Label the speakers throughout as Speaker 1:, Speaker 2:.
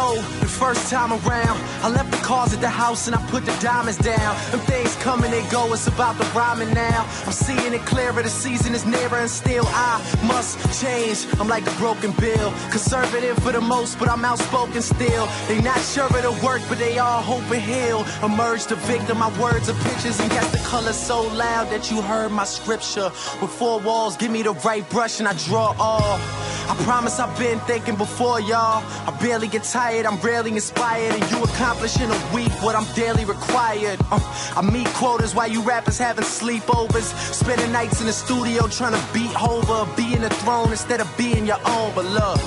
Speaker 1: know, the first time around, I left the cars at the house and I put the diamonds down. Them things come and they go, it's about the rhyming now. I'm seeing it clearer, the season is nearer, and still I must change. I'm like a broken bill, conservative for the most, but I'm outspoken still. They not sure it'll work, but they all hope and heal. Emerge the victim, my words are pictures, and yes, the color's so loud that you heard my scripture. With four walls, give me the right brush and I draw all. I promise I've been thinking before y'all. I barely get tired, I'm rarely inspired, and you accomplish in a week what I'm daily required. I meet quotas while you rappers having sleepovers, spending nights in the studio trying to beat over, be in the throne instead of being your own. But look,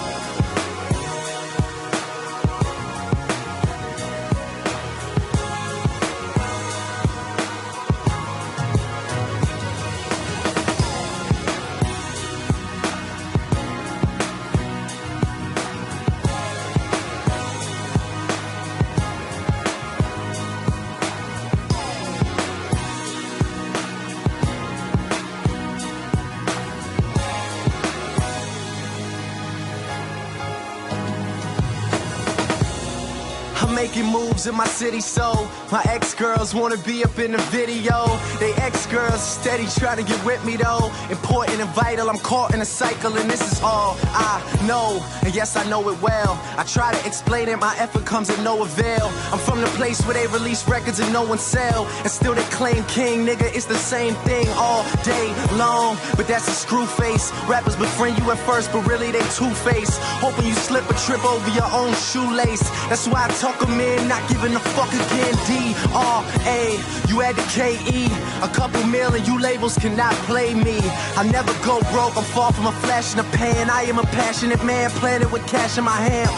Speaker 1: making moves in my city, so my ex-girls wanna be up in the video. They ex-girls steady trying to get with me though. Important and vital, I'm caught in a cycle, and this is all I know, and yes, I know it well. I try to explain it, my effort comes at no avail. I'm from the place where they release records and no one sell, and still they claim king, nigga, it's the same thing all day long. But that's a screw face. Rappers befriend you at first, but really they two-faced, hoping you slip or trip over your own shoelace. That's why I talk them in, not giving a fuck again. D-R-A, you add the K-E, a couple million, you labels cannot play me. I never go broke, I'm far from a flash in the pan. I am a passionate man, planted with cash in my hand.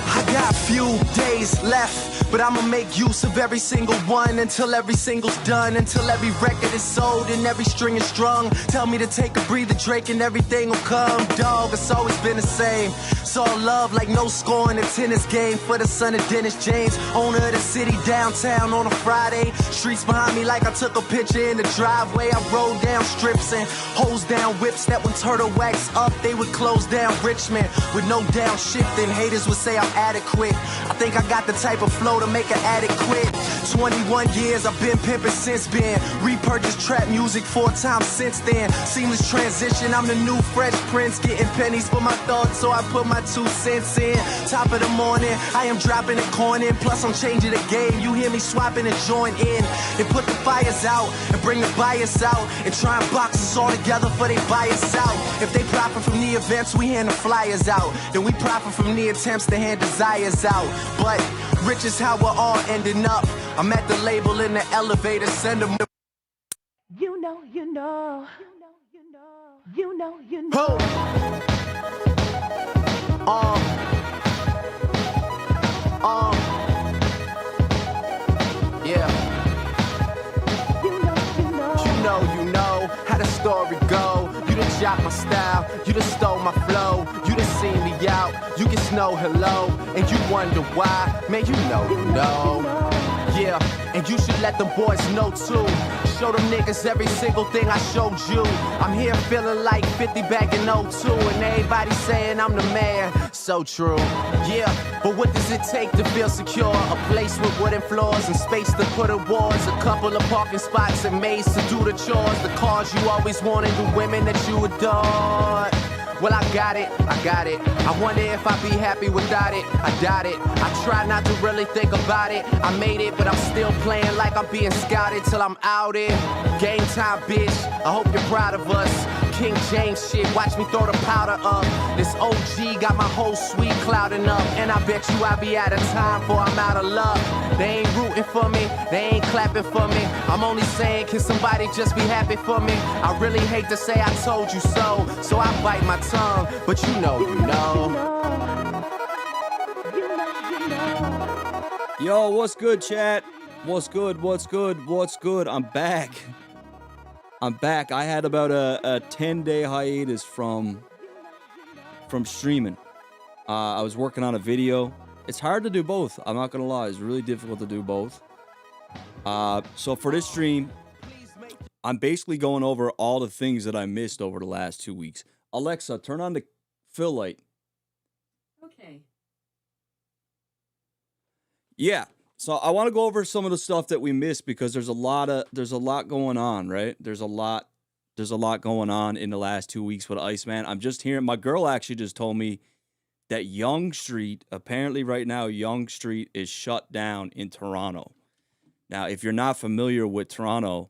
Speaker 1: I got few days left, but I'ma make use of every single one until every single's done, until every record is sold and every string is strung. Tell me to take a breather, Drake, and everything will come. Dog, it's always been the same. It's all love like no score in a tennis game. For the son of Dennis James, owner of the city downtown on a Friday. Streets behind me like I took a picture in the driveway. I rolled down strips and hose down whips that when turtle wax up, they would close down Richmond. With no downshifting, haters would say I'm adequate. I think I got the type of flow to make an addict quit. 21 years I've been pimping since then. Repurchased trap music 4 times since then. Seamless transition, I'm the new Fresh Prince. Getting pennies for my thoughts, so I put my 2 cents in. Top of the morning, I am dropping a coin in. Plus I'm changing the game, you hear me swapping a joint in. And put the fires out, and bring the bias out. And try and box us all together for they buy us out. If they profit from the events, we hand the flyers out. Then we profit from the attempts to hand desires out. But rich is how we're all ending up. I'm at the label in the elevator, send them.
Speaker 2: You know, you know. You know, you know.
Speaker 1: Yeah. You know how the story go. You done shot my style, you done stole my flow, you done seen me out, you can snow hello, and you wonder why, man, you know. Yeah, and you should let them boys know too. Show them niggas every single thing I showed you. I'm here feeling like 50 back in '02, and everybody saying I'm the man. So true. Yeah, but what does it take to feel secure? A place with wooden floors and space to put awards, a couple of parking spots and maids to do the chores, the cars you always wanted, the women that you adored. Well, I got it. I wonder if I'd be happy without it. I doubt it. I try not to really think about it. I made it, but I'm still playing like I'm being scouted till I'm outed. Game time, bitch. I hope you're proud of us. King James shit, watch me throw the powder up. This OG got my whole suite clouding up, and I bet you I'll be out of time before I'm out of luck. They ain't rooting for me, they ain't clapping for me. I'm only saying, can somebody just be happy for me? I really hate to say I told you so, so I bite my tongue, but you know.
Speaker 3: Yo, what's good, chat? What's good? I'm back. I had about a 10-day hiatus from streaming. I was working on a video. It's hard to do both. I'm not gonna lie. It's really difficult to do both. So for this stream, I'm basically going over all the things that I missed over the last 2 weeks. Alexa, turn on the fill light.
Speaker 4: Okay.
Speaker 3: Yeah. So I want to go over some of the stuff that we missed because there's a lot going on, right? There's a lot going on in the last 2 weeks with Iceman. I'm just hearing, my girl actually just told me that Yonge Street, apparently right now, Yonge Street is shut down in Toronto. Now, if you're not familiar with Toronto,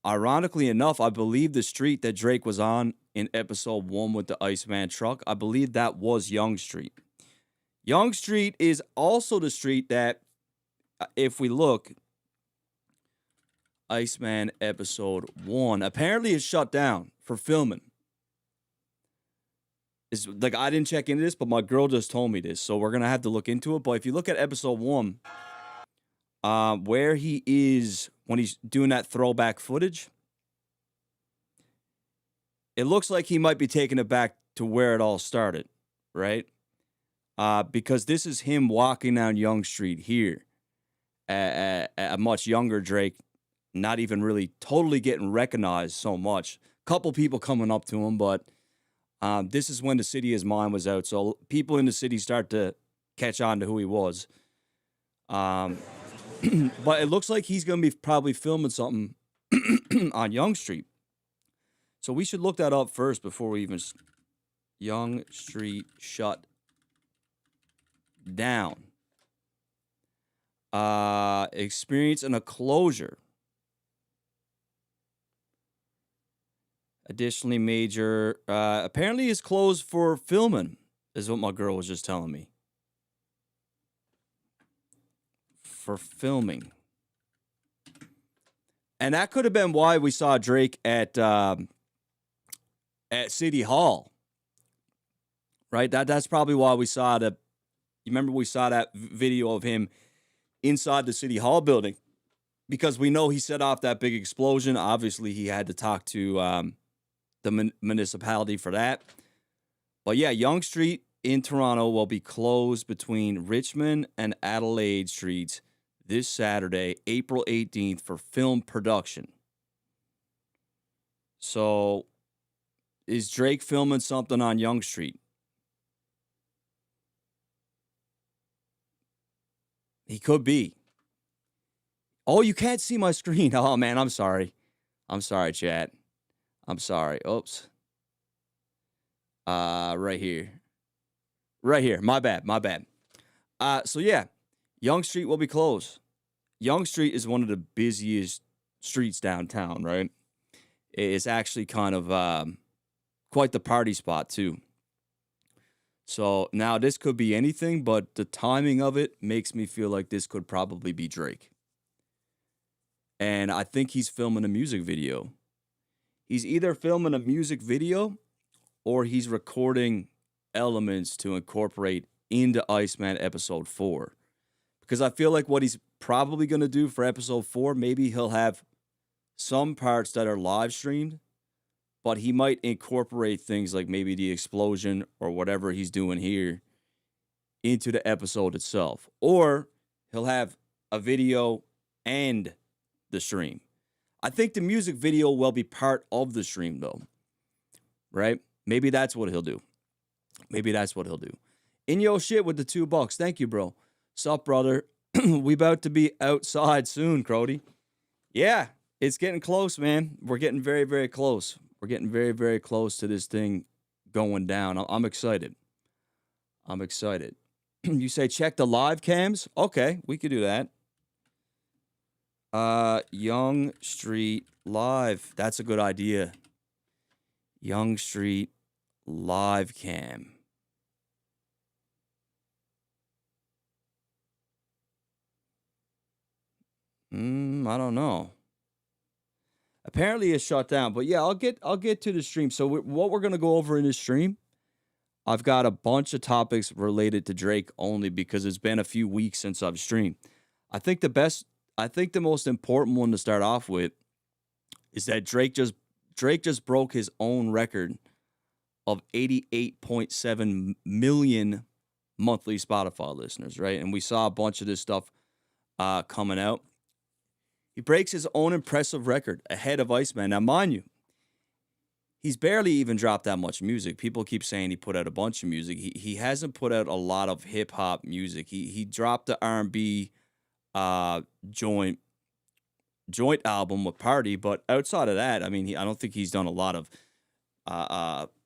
Speaker 3: ironically enough, I believe the street that Drake was on in episode 1 with the Iceman truck, I believe that was Yonge Street. Yonge Street is also the street that, if we look, Iceman episode 1 apparently is shut down for filming. It's like, I didn't check into this, but my girl just told me this, so we're gonna have to look into it. But if you look at episode 1, where he is when he's doing that throwback footage, it looks like he might be taking it back to where it all started, right? Because this is him walking down Yonge Street here, a much younger Drake, not even really totally getting recognized so much. Couple people coming up to him, but this is when the City Is Mine was out, so people in the city start to catch on to who he was. But it looks like he's going to be probably filming something on Yonge Street. So we should look that up first before we even... Yonge Street shut down. Experiencing a closure. Additionally, major... apparently is closed for filming, is what my girl was just telling me. For filming. And that could have been why we saw Drake at City Hall. Right? That's probably why we saw you remember we saw that video of him inside the City Hall building, because we know he set off that big explosion. Obviously, he had to talk to the municipality for that. But yeah, Yonge Street in Toronto will be closed between Richmond and Adelaide Streets this Saturday, April 18th, for film production. So, is Drake filming something on Yonge Street? He could be. Oh, you can't see my screen. Oh, man, I'm sorry. I'm sorry, chat. I'm sorry. Oops. Right here. Right here. My bad. So, yeah. Yonge Street will be closed. Yonge Street is one of the busiest streets downtown, right? It's actually kind of quite the party spot, too. So now this could be anything, but the timing of it makes me feel like this could probably be Drake. And I think he's filming a music video. He's either filming a music video or he's recording elements to incorporate into Iceman episode 4. Because I feel like what he's probably going to do for episode 4, maybe he'll have some parts that are live streamed, but he might incorporate things like maybe the explosion or whatever he's doing here into the episode itself. Or he'll have a video and the stream. I think the music video will be part of the stream, though. Right? Maybe that's what he'll do. In your shit with the $2. Thank you, bro. Sup, brother? We about to be outside soon, Crody. Yeah, it's getting close, man. We're getting very, very close. We're getting very, very close to this thing going down. I'm excited. You say check the live cams? Okay, we could do that. Yonge Street Live. That's a good idea. Yonge Street Live cam. I don't know. Apparently it's shut down, but yeah, I'll get to the stream. So what we're gonna go over in this stream, I've got a bunch of topics related to Drake only because it's been a few weeks since I've streamed. I think the most important one to start off with is that Drake just broke his own record of 88.7 million monthly Spotify listeners, right? And we saw a bunch of this stuff coming out. He breaks his own impressive record ahead of ICEMAN. Now, mind you, he's barely even dropped that much music. People keep saying he put out a bunch of music. He hasn't put out a lot of hip hop music. He dropped the R&B joint album with Party, but outside of that, I mean, I don't think he's done a lot of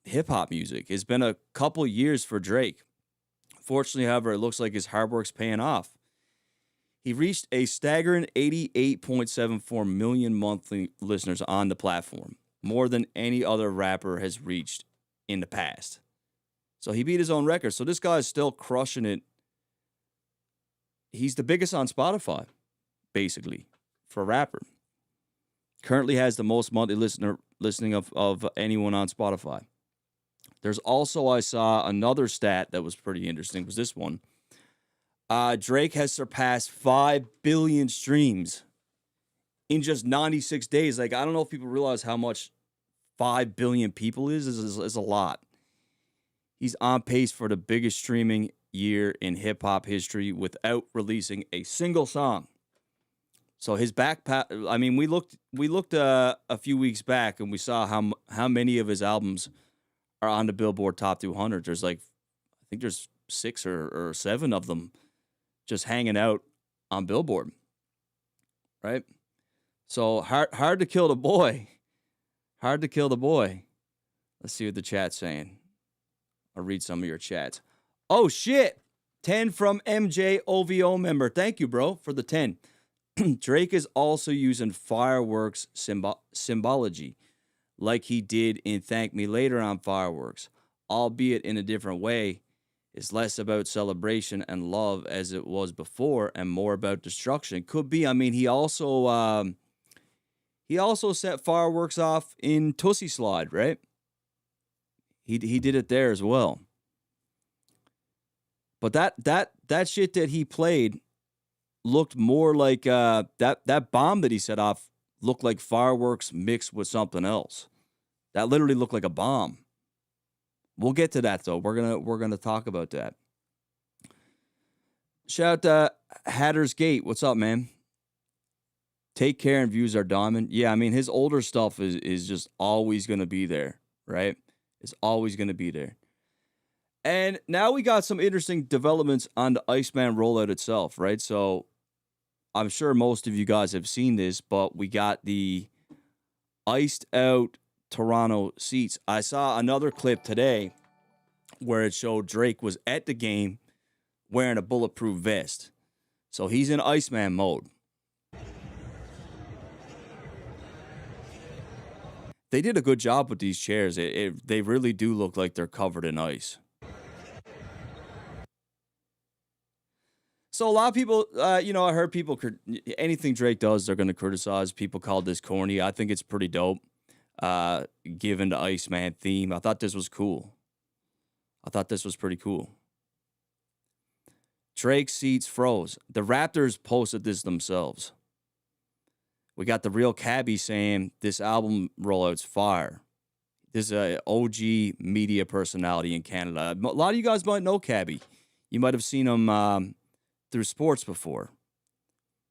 Speaker 3: hip hop music. It's been a couple years for Drake. Fortunately, however, it looks like his hard work's paying off. He reached a staggering 88.74 million monthly listeners on the platform, more than any other rapper has reached in the past. So he beat his own record. So this guy is still crushing it. He's the biggest on Spotify, basically, for a rapper. Currently has the most monthly listening of anyone on Spotify. There's also, I saw another stat that was pretty interesting, was this one. Drake has surpassed 5 billion streams in just 96 days. Like, I don't know if people realize how much 5 billion people is a lot. He's on pace for the biggest streaming year in hip-hop history without releasing a single song. So his backpack, I mean, we looked a few weeks back and we saw how many of his albums are on the Billboard Top 200. There's I think there's 6 or 7 of them just hanging out on Billboard, right? So hard to kill the boy. Hard to kill the boy. Let's see what the chat's saying. I'll read some of your chats. Oh, shit. 10 from MJ OVO member. Thank you, bro, for the 10. Drake is also using fireworks symbology like he did in Thank Me Later on Fireworks, albeit in a different way. It's less about celebration and love as it was before and more about destruction. Could be. I mean, he also set fireworks off in Tootsie Slide, right? He did it there as well. But that shit that he played looked more like that bomb that he set off looked like fireworks mixed with something else. That literally looked like a bomb. We'll get to that though. We're gonna talk about that. Shout out to Hatter's Gate. What's up, man? Take Care and Views Are Diamond. Yeah, I mean his older stuff is just always gonna be there, right? It's always gonna be there. And now we got some interesting developments on the ICEMAN rollout itself, right? So I'm sure most of you guys have seen this, but we got the iced out Toronto seats. I saw another clip today where it showed Drake was at the game wearing a bulletproof vest. So he's in ICEMAN mode. They did a good job with these chairs. They really do look like they're covered in ice. So a lot of people, I heard people, anything Drake does, they're going to criticize. People call this corny. I think it's pretty dope. Given the ICEMAN theme. I thought this was cool. I thought this was pretty cool. Drake's seats froze. The Raptors posted this themselves. We got the real Cabby saying this album rollout's fire. This is an OG media personality in Canada. A lot of you guys might know Cabby. You might have seen him through sports before,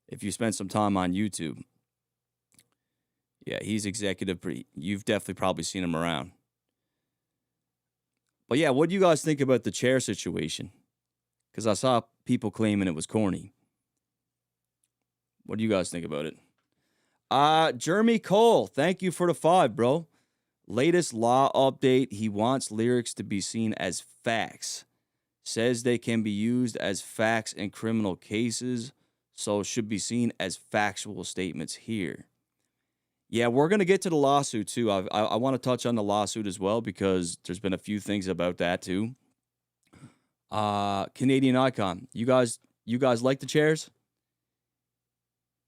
Speaker 3: if you spent some time on YouTube. Yeah, he's executive. You've definitely probably seen him around. But yeah, what do you guys think about the chair situation? Because I saw people claiming it was corny. What do you guys think about it? Jeremy Cole, thank you for the 5, bro. Latest law update. He wants lyrics to be seen as facts. Says they can be used as facts in criminal cases, so should be seen as factual statements here. Yeah, we're going to get to the lawsuit, too. I want to touch on the lawsuit as well, because there's been a few things about that, too. Canadian Icon, you guys like the chairs?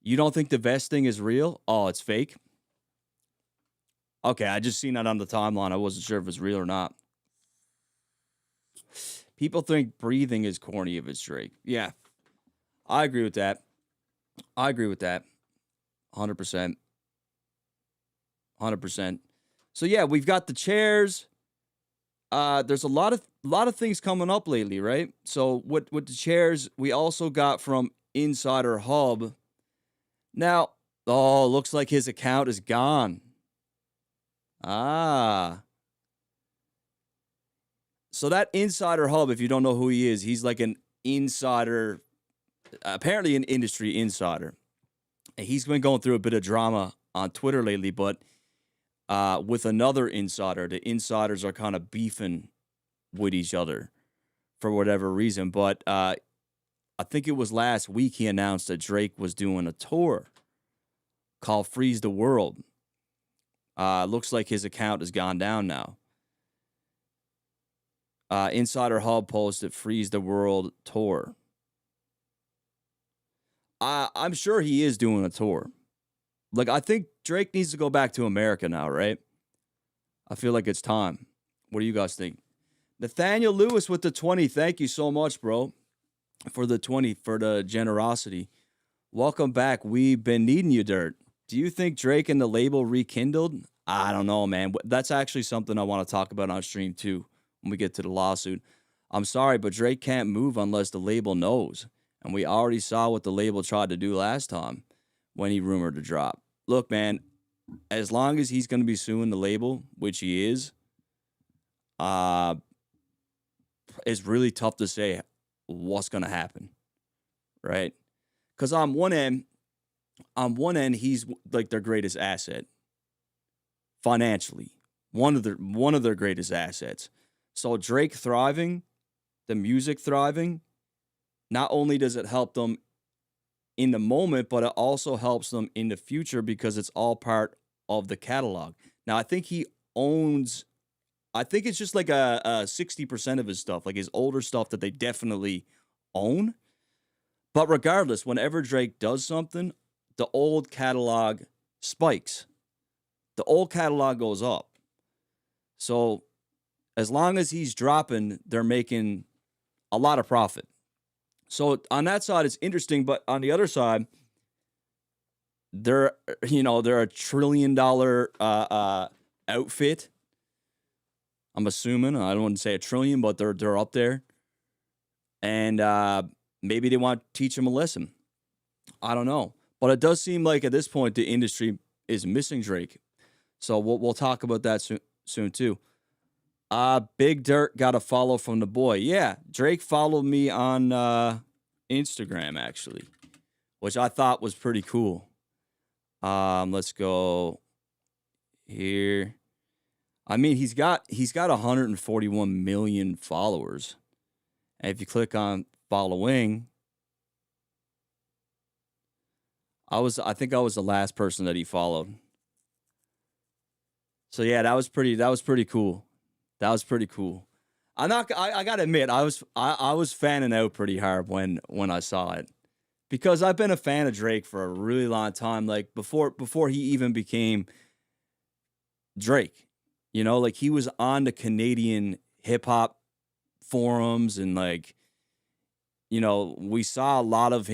Speaker 3: You don't think the vest thing is real? Oh, it's fake? Okay, I just seen that on the timeline. I wasn't sure if it's real or not. People think breathing is corny if it's Drake. Yeah, I agree with that. 100%. 100%. So yeah, we've got the chairs. There's a lot of things coming up lately, right? So with the chairs, we also got from Insider Hub. Now, Oh, looks like his account is gone. Ah. So that Insider Hub, if you don't know who he is, he's like an insider, apparently an industry insider. And he's been going through a bit of drama on Twitter lately, but with another insider, the insiders are kind of beefing with each other for whatever reason. But I think it was last week he announced that Drake was doing a tour called Freeze the World. Looks like his account has gone down now. Insider Hub posted Freeze the World tour. I'm sure he is doing a tour. Like, I think Drake needs to go back to America now, right? I feel like it's time. What do you guys think? Nathaniel Lewis with the 20. Thank you so much, bro, for the 20, for the generosity. Welcome back. We've been needing you, Dirt. Do you think Drake and the label rekindled? I don't know, man. That's actually something I want to talk about on stream, too, when we get to the lawsuit. I'm sorry, but Drake can't move unless the label knows. And we already saw what the label tried to do last time when he rumored to drop. Look, man, as long as he's going to be suing the label, which he is, it's really tough to say what's going to happen, right? Because on one end, he's like their greatest asset financially, one of their greatest assets. So Drake thriving, the music thriving, not only does it help them in the moment, but it also helps them in the future because it's all part of the catalog. Now, I think it's just like a 60% of his stuff, like his older stuff that they definitely own. But regardless, whenever Drake does something, the old catalog spikes. The old catalog goes up. So as long as he's dropping, they're making a lot of profit. So on that side, it's interesting. But on the other side, they're a $1 trillion outfit. I'm assuming. I don't want to say $1 trillion, but they're up there. And maybe they want to teach him a lesson. I don't know. But it does seem like at this point, the industry is missing Drake. So we'll talk about that soon too. Big Dirt got a follow from the boy. Yeah, Drake followed me on Instagram, actually, which I thought was pretty cool. Let's go here. I mean, he's got 141 million followers. And if you click on following, I think I was the last person that he followed. So yeah, that was pretty cool. That was pretty cool. I gotta admit, I was fanning out pretty hard when I saw it. Because I've been a fan of Drake for a really long time, like before he even became Drake. You know, like he was on the Canadian hip hop forums and like, you know, we saw a lot of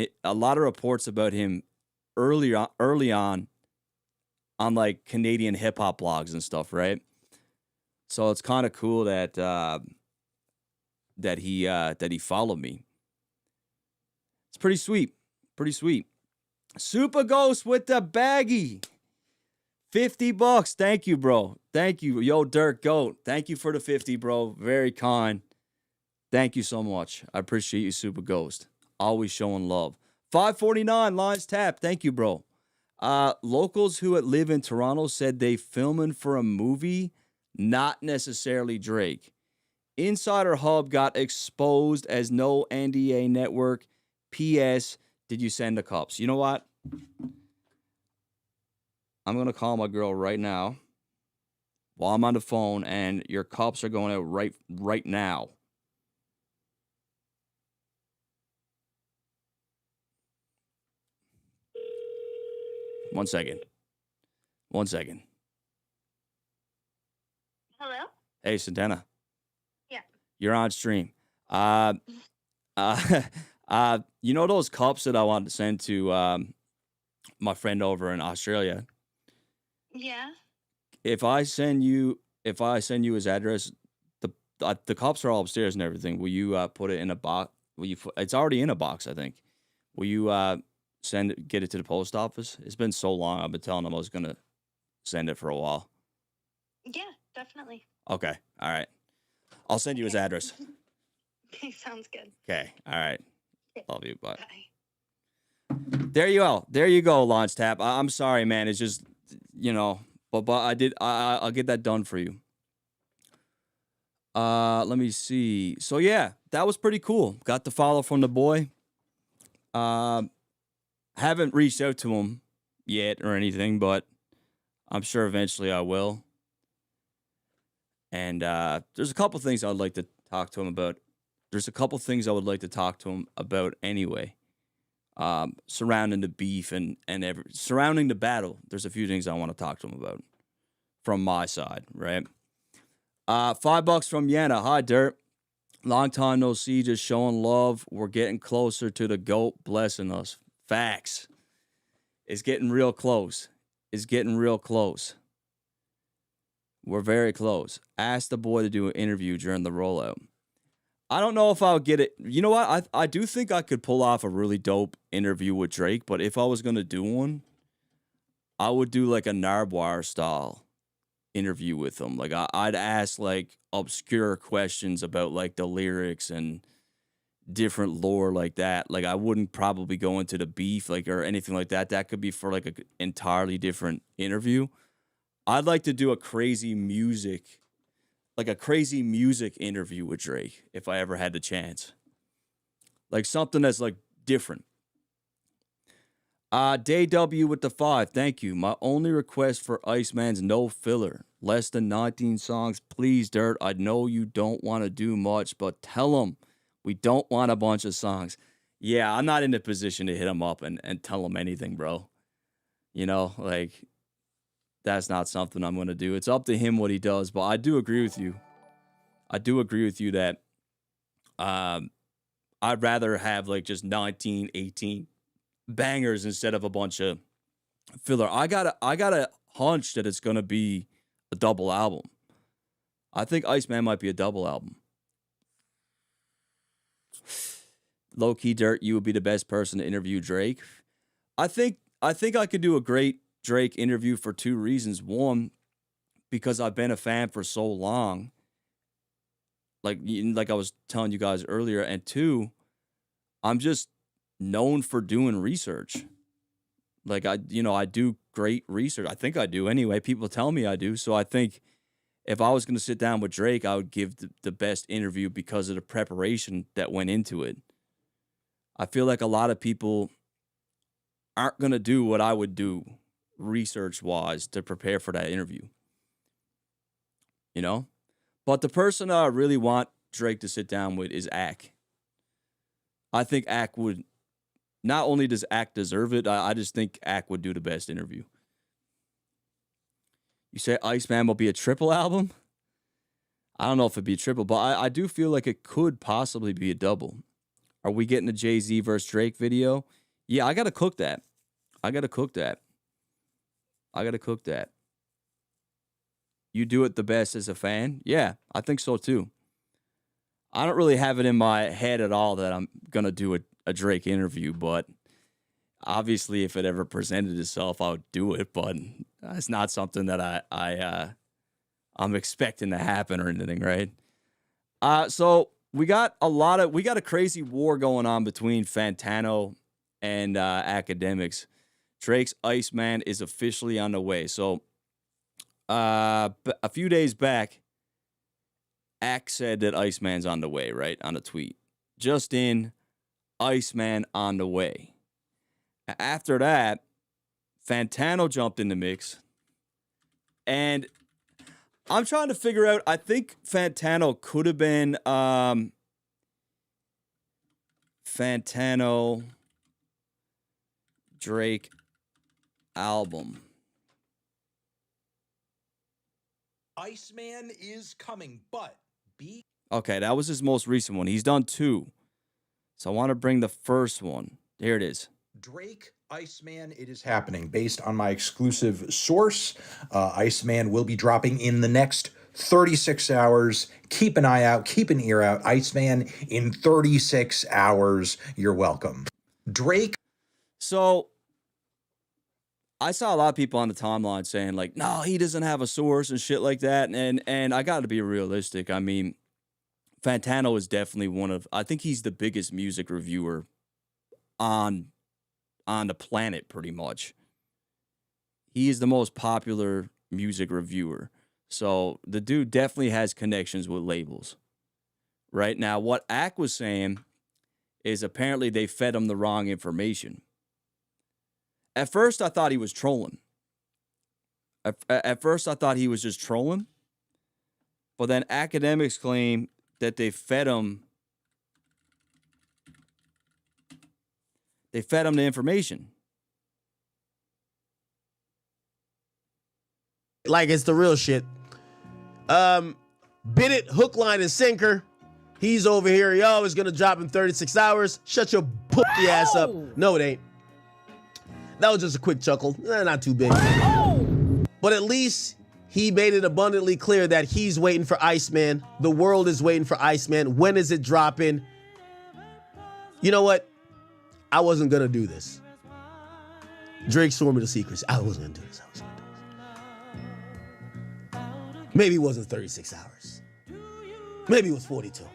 Speaker 3: reports about him early on like Canadian hip hop blogs and stuff, right? So it's kind of cool that he followed me. It's pretty sweet. Pretty sweet. Super Ghost with the baggie. $50. Thank you, bro. Thank you. Yo, Dirk Goat. Thank you for the 50, bro. Very kind. Thank you so much. I appreciate you, Super Ghost. Always showing love. 549 lines tapped. Thank you, bro. Locals who live in Toronto said they filming for a movie, not necessarily Drake. Insider Hub got exposed as no NDA network. P.S. Did you send the cups? You know what? I'm going to call my girl right now while I'm on the phone, and your cups are going out right now. One second.
Speaker 5: Hello?
Speaker 3: Hey, Santana.
Speaker 5: Yeah.
Speaker 3: You're on stream. You know those cups that I wanted to send to my friend over in Australia?
Speaker 5: Yeah.
Speaker 3: If I send you his address, the cups are all upstairs and everything. Will you put it in a box? It's already in a box, I think. Will you get it to the post office? It's been so long. I've been telling him I was gonna send it for a while.
Speaker 5: Yeah, definitely.
Speaker 3: Okay. All right. I'll send you his
Speaker 5: Okay.
Speaker 3: address.
Speaker 5: Okay, sounds good.
Speaker 3: Okay. All right.
Speaker 5: Okay.
Speaker 3: Love you. Bye.
Speaker 5: Bye.
Speaker 3: There you go. There you go, Launch Tap. I'm sorry, man. It's just, but I'll get that done for you. Let me see. So yeah, that was pretty cool. Got the follow from the boy. Haven't reached out to him yet or anything, but I'm sure eventually I will. And there's a couple things I'd like to talk to him about. There's a couple things I would like to talk to him about anyway. Surrounding the beef and surrounding the battle. There's a few things I want to talk to him about from my side, right? $5 from Yana. Hi, Dirt. Long time no see, just showing love. We're getting closer to the GOAT blessing us. Facts. It's getting real close. It's getting real close. We're very close. Asked the boy to do an interview during the rollout. I don't know if I'll get it. You know what? I do think I could pull off a really dope interview with Drake, but if I was going to do one, I would do like a Nardwuar style interview with him. Like I'd ask like obscure questions about like the lyrics and different lore like that. Like I wouldn't probably go into the beef like or anything like that. That could be for like an entirely different interview. I'd like to do a crazy music interview with Drake if I ever had the chance. Like something that's like different. Day W with the 5. Thank you. My only request for ICEMAN's no filler. Less than 19 songs. Please, Dirt. I know you don't want to do much, but tell him we don't want a bunch of songs. Yeah, I'm not in the position to hit him up and tell him anything, bro. You know, like, that's not something I'm going to do. It's up to him what he does, but I do agree with you. I do agree with you that I'd rather have like just 19, 18 bangers instead of a bunch of filler. I got a hunch that it's going to be a double album. I think ICEMAN might be a double album. Low key Dirt, you would be the best person to interview Drake. I think I could do a great Drake interview for two reasons. One, because I've been a fan for so long, like I was telling you guys earlier, and two, I'm just known for doing research. Like I do great research. I think I do anyway. People tell me I do. So I think if I was going to sit down with Drake, I would give the best interview because of the preparation that went into it. I feel like a lot of people aren't going to do what I would do research-wise to prepare for that interview. You know? But the person I really want Drake to sit down with is Ak. I think Ak would, not only does Ak deserve it, I just think Ak would do the best interview. You say ICEMAN will be a triple album? I don't know if it'd be a triple, but I do feel like it could possibly be a double. Are we getting a Jay-Z versus Drake video? Yeah, I got to cook that. You do it the best as a fan? Yeah, I think so too. I don't really have it in my head at all that I'm going to do a Drake interview, but obviously if it ever presented itself, I would do it, but it's not something that I'm expecting to happen or anything, right? So we got a crazy war going on between Fantano and academics. Drake's ICEMAN is officially on the way. So a few days back, Ak said that ICEMAN's on the way, right? On a tweet. Just in, ICEMAN on the way. After that, Fantano jumped in the mix. And I'm trying to figure out, I think Fantano could have been Fantano Drake album.
Speaker 6: ICEMAN is coming, but be...
Speaker 3: Okay, that was his most recent one. He's done two. So I want to bring the first one. Here it is.
Speaker 6: Drake, ICEMAN, it is happening. Based on my exclusive source, ICEMAN will be dropping in the next 36 hours. Keep an eye out. Keep an ear out. ICEMAN in 36 hours. You're welcome. Drake.
Speaker 3: So I saw a lot of people on the timeline saying like, no, he doesn't have a source and shit like that. And I got to be realistic. I mean, Fantano is definitely I think he's the biggest music reviewer on the planet, pretty much. He is the most popular music reviewer. So the dude definitely has connections with labels. Right now, what Ack was saying is apparently they fed him the wrong information. At first, I thought he was trolling. At first, I thought he was just trolling. But then academics claim that they fed him the information.
Speaker 7: Like it's the real shit. Bid it, hook, line, and sinker. He's over here. Yo, it's gonna drop in 36 hours. Shut your pussy ass up. No, it ain't. That was just a quick chuckle. Not too big. But at least he made it abundantly clear that he's waiting for ICEMAN. The world is waiting for ICEMAN. When is it dropping? You know what? I wasn't gonna do this. Drake swore me the secrets. I wasn't gonna do this. Maybe it wasn't 36 hours. Maybe it was 42.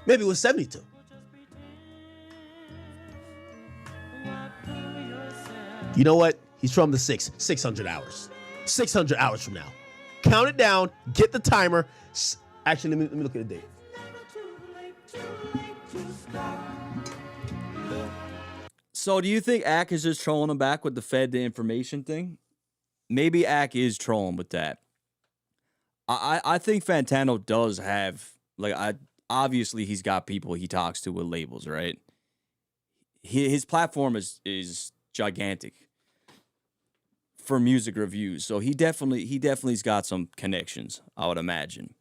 Speaker 7: Maybe it was 72. You know what? He's from the 600 hours. 600 hours from now. Count it down. Get the timer. Actually, let me look at the date.
Speaker 3: So do you think Ack is just trolling him back with the fed the information thing? Maybe Ack is trolling with that. I think Fantano does have, obviously he's got people he talks to with labels, right? His platform is gigantic for music reviews. So he definitely's got some connections, I would imagine.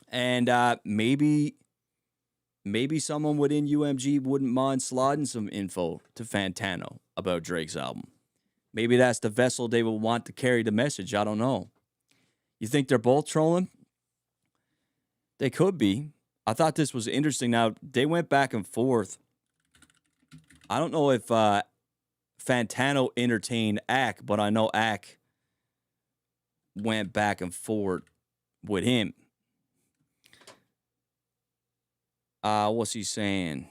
Speaker 3: And maybe someone within UMG wouldn't mind sliding some info to Fantano about Drake's album. Maybe that's the vessel they would want to carry the message. I don't know. You think they're both trolling? They could be. I thought this was interesting. Now, they went back and forth. I don't know if Fantano entertained Ack, but I know Ack went back and forth with him. What's he saying?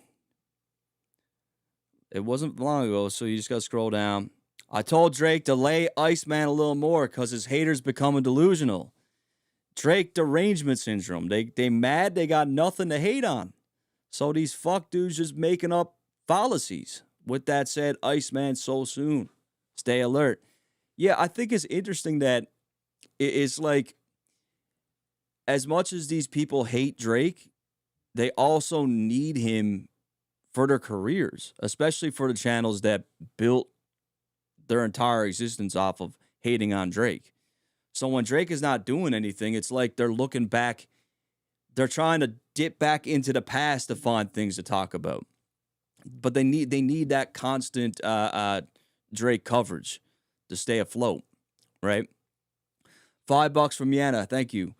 Speaker 3: It wasn't long ago, so you just got to scroll down. I told Drake to lay ICEMAN a little more because his haters becoming delusional. Drake derangement syndrome. They mad they got nothing to hate on. So these fuck dudes just making up fallacies. With that said, ICEMAN so soon. Stay alert. Yeah, I think it's interesting that it's like as much as these people hate Drake, they also need him for their careers, especially for the channels that built their entire existence off of hating on Drake. So when Drake is not doing anything, it's like they're looking back. They're trying to dip back into the past to find things to talk about. But they need that constant Drake coverage to stay afloat, right? $5 from Yana, thank you.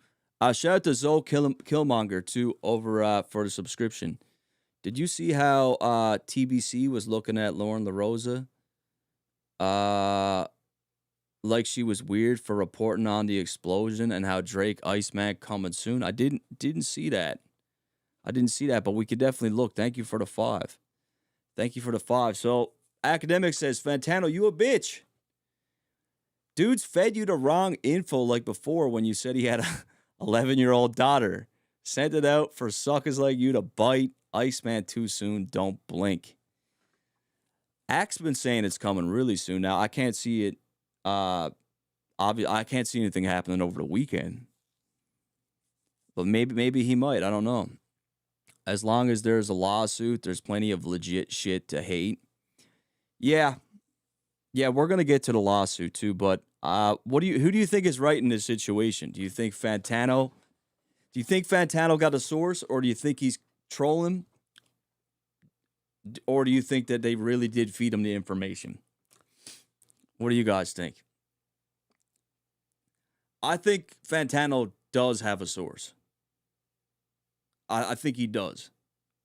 Speaker 3: Shout out to Zoe Killmonger too over for the subscription. Did you see how TBC was looking at Lauren LaRosa? Like she was weird for reporting on the explosion and how Drake ICEMAN coming soon. I didn't see that. But we could definitely look. Thank you for the 5. Thank you for the 5. So Academic says, Fantano, you a bitch. Dudes fed you the wrong info like before when you said he had a 11-year-old daughter. Sent it out for suckers like you to bite. ICEMAN too soon. Don't blink. Ack's been saying it's coming really soon. Now I can't see it. I can't see anything happening over the weekend. But maybe he might. I don't know. As long as there's a lawsuit, there's plenty of legit shit to hate. Yeah, we're gonna get to the lawsuit too. But who do you think is right in this situation? Do you think Fantano got a source, or do you think he's trolling, or do you think that they really did feed him the information? What do you guys think? I think Fantano does have a source. I think he does.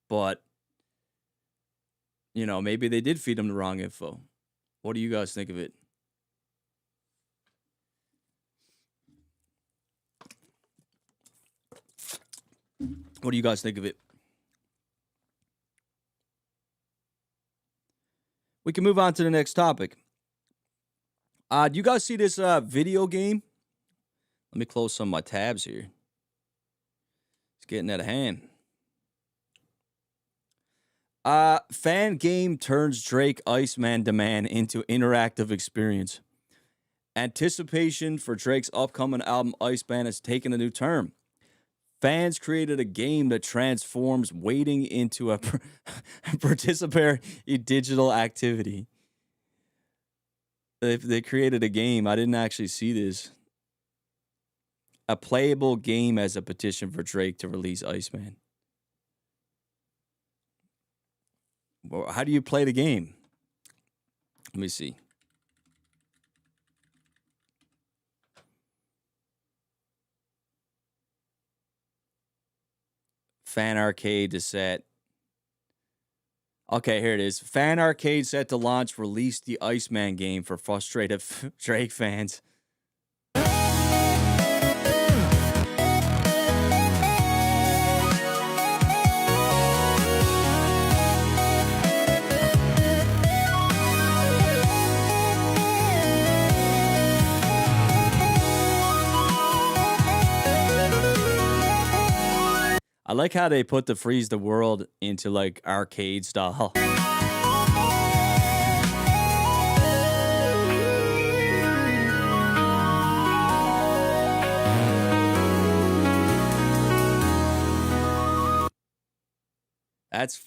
Speaker 3: But you know, maybe they did feed him the wrong info. What do you guys think of it? What do you guys think of it? We can move on to the next topic. Do you guys see this video game? Let me close some of my tabs here. It's getting out of hand. Fan game turns Drake Iceman demand into interactive experience. Anticipation for Drake's upcoming album Iceman has taken a new turn. Fans created a game that transforms waiting into a participatory digital activity. They created a game. I didn't actually see this. A playable game as a petition for Drake to release Iceman. Well, how do you play the game? Let me see. Fan arcade is set. Okay, here it is. Fan arcade set to launch. Release the Iceman game for frustrated Drake fans. I like how they put the freeze the world into like arcade style.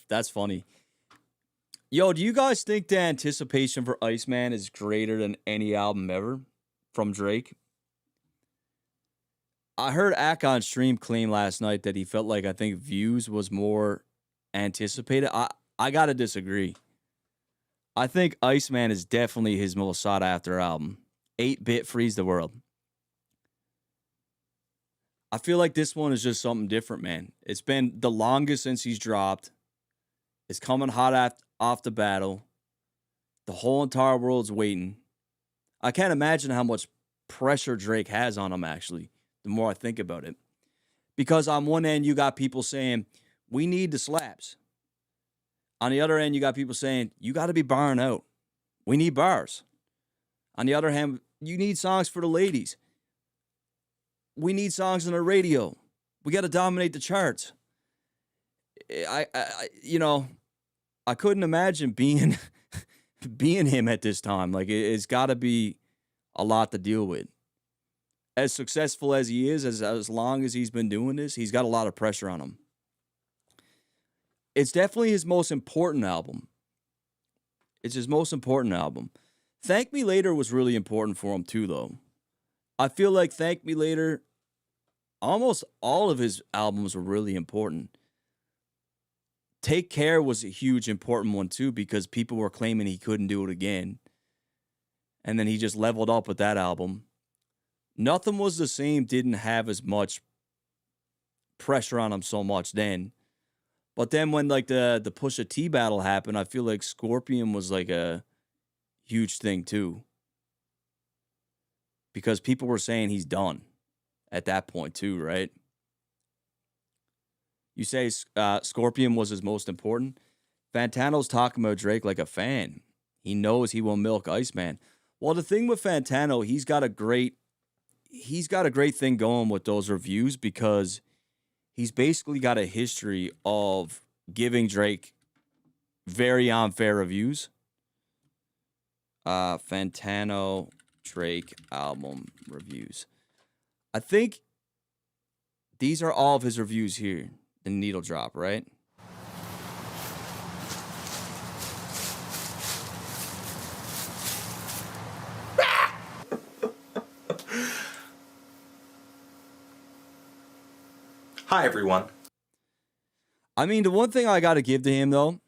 Speaker 3: That's funny. Yo, do you guys think the anticipation for Iceman is greater than any album ever from Drake? I heard Ak on stream claim last night that he felt like I think Views was more anticipated. I gotta disagree. I think Iceman is definitely his most sought after album. 8-bit frees the world. I feel like this one is just something different, man. It's been the longest since he's dropped. It's coming hot off the battle. The whole entire world's waiting. I can't imagine how much pressure Drake has on him, actually, the more I think about it. Because on one end, you got people saying, we need the slaps. On the other end, you got people saying, you got to be barring out. We need bars. On the other hand, you need songs for the ladies. We need songs on the radio. We got to dominate the charts. I couldn't imagine being him at this time. Like, it's got to be a lot to deal with. As successful as he is, as long as he's been doing this, he's got a lot of pressure on him. It's definitely his most important album. It's his most important album. Thank Me Later was really important for him too, though. I feel like Thank Me Later, almost all of his albums were really important. Take Care was a huge, important one too, because people were claiming he couldn't do it again. And then he just leveled up with that album. Nothing Was the Same didn't have as much pressure on him so much then. But then when like the Pusha T battle happened, I feel like Scorpion was like a huge thing too. Because people were saying he's done at that point too, right? You say Scorpion was his most important. Fantano's talking about Drake like a fan. He knows he will milk Iceman. Well, the thing with Fantano, he's got a great thing going with those reviews because he's basically got a history of giving Drake very unfair reviews. Fantano Drake album reviews. I think these are all of his reviews here. The needle drop, right?
Speaker 6: Hi, everyone.
Speaker 3: I mean, the one thing I got to give to him, though,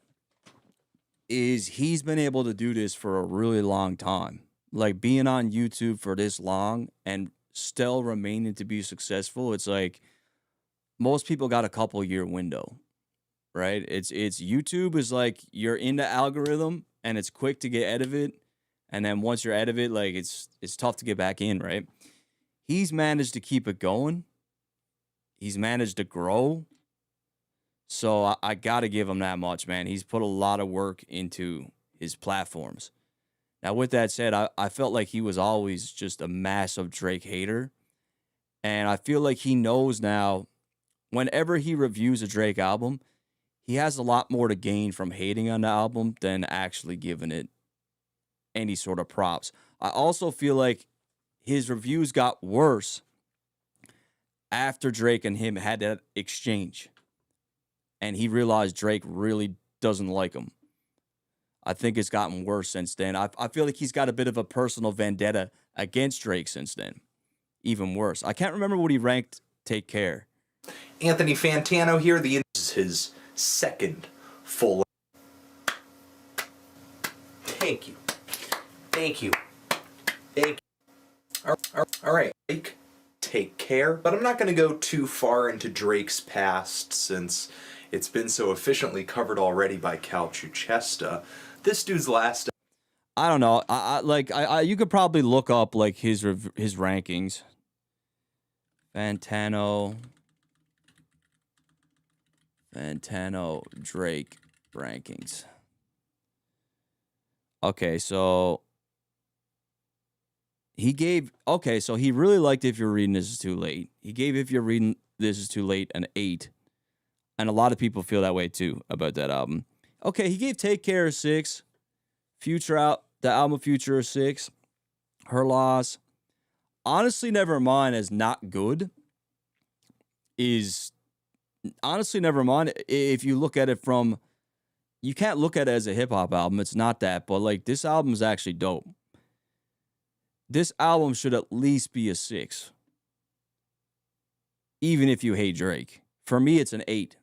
Speaker 3: is he's been able to do this for a really long time. Like, being on YouTube for this long and still remaining to be successful, it's like most people got a couple-year window. right? It's YouTube is like you're in the algorithm and it's quick to get out of it, and then once you're out of it, like it's tough to get back in, right? He's managed to keep it going. He's managed to grow. So I got to give him that much, man. He's put a lot of work into his platforms. Now, with that said, I felt like he was always just a massive Drake hater. And I feel like he knows now, whenever he reviews a Drake album, he has a lot more to gain from hating on the album than actually giving it any sort of props. I also feel like his reviews got worse after Drake and him had that exchange. And he realized Drake really doesn't like him. I think it's gotten worse since then. I feel like he's got a bit of a personal vendetta against Drake since then. Even worse. I can't remember what he ranked Take Care.
Speaker 6: Anthony Fantano here. This is his second full. Thank you. Thank you. Thank you. All right. Take Care. But I'm not going to go too far into Drake's past since it's been so efficiently covered already by Cal Chuchesta. This dude's last.
Speaker 3: I don't know. I you could probably look up like his rankings. Fantano Drake rankings. Okay, so he gave. Okay, so he really liked If You're Reading This Is Too Late. He gave If You're Reading This Is Too Late an 8. And a lot of people feel that way too about that album. Okay, he gave Take Care a 6. The album Future a 6. Her Loss. Honestly, Nevermind is not good. Honestly, Nevermind, if you look at it from, you can't look at it as a hip hop album. It's not that, but like this album is actually dope. This album should at least be a 6. Even if you hate Drake. For me, it's an 8.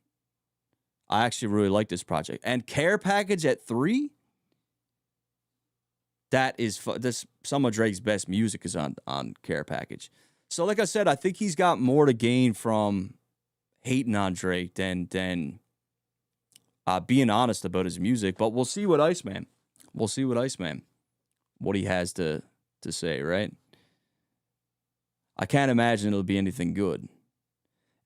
Speaker 3: I actually really like this project. And Care Package at 3? That is some of Drake's best music is on Care Package. So like I said, I think he's got more to gain from hating on Drake than being honest about his music. But we'll see what ICEMAN, what he has to say, right? I can't imagine it'll be anything good.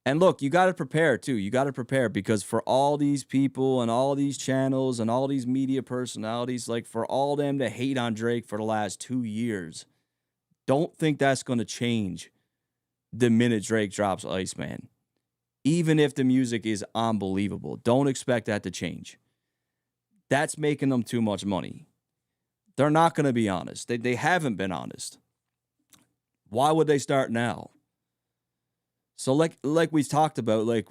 Speaker 3: And look, you got to prepare too. You got to prepare because for all these people and all these channels and all these media personalities, like for all them to hate on Drake for the last 2 years, don't think that's going to change the minute Drake drops ICEMAN. Even if the music is unbelievable, don't expect that to change. That's making them too much money. They're not going to be honest. They haven't been honest. Why would they start now? So like we talked about, like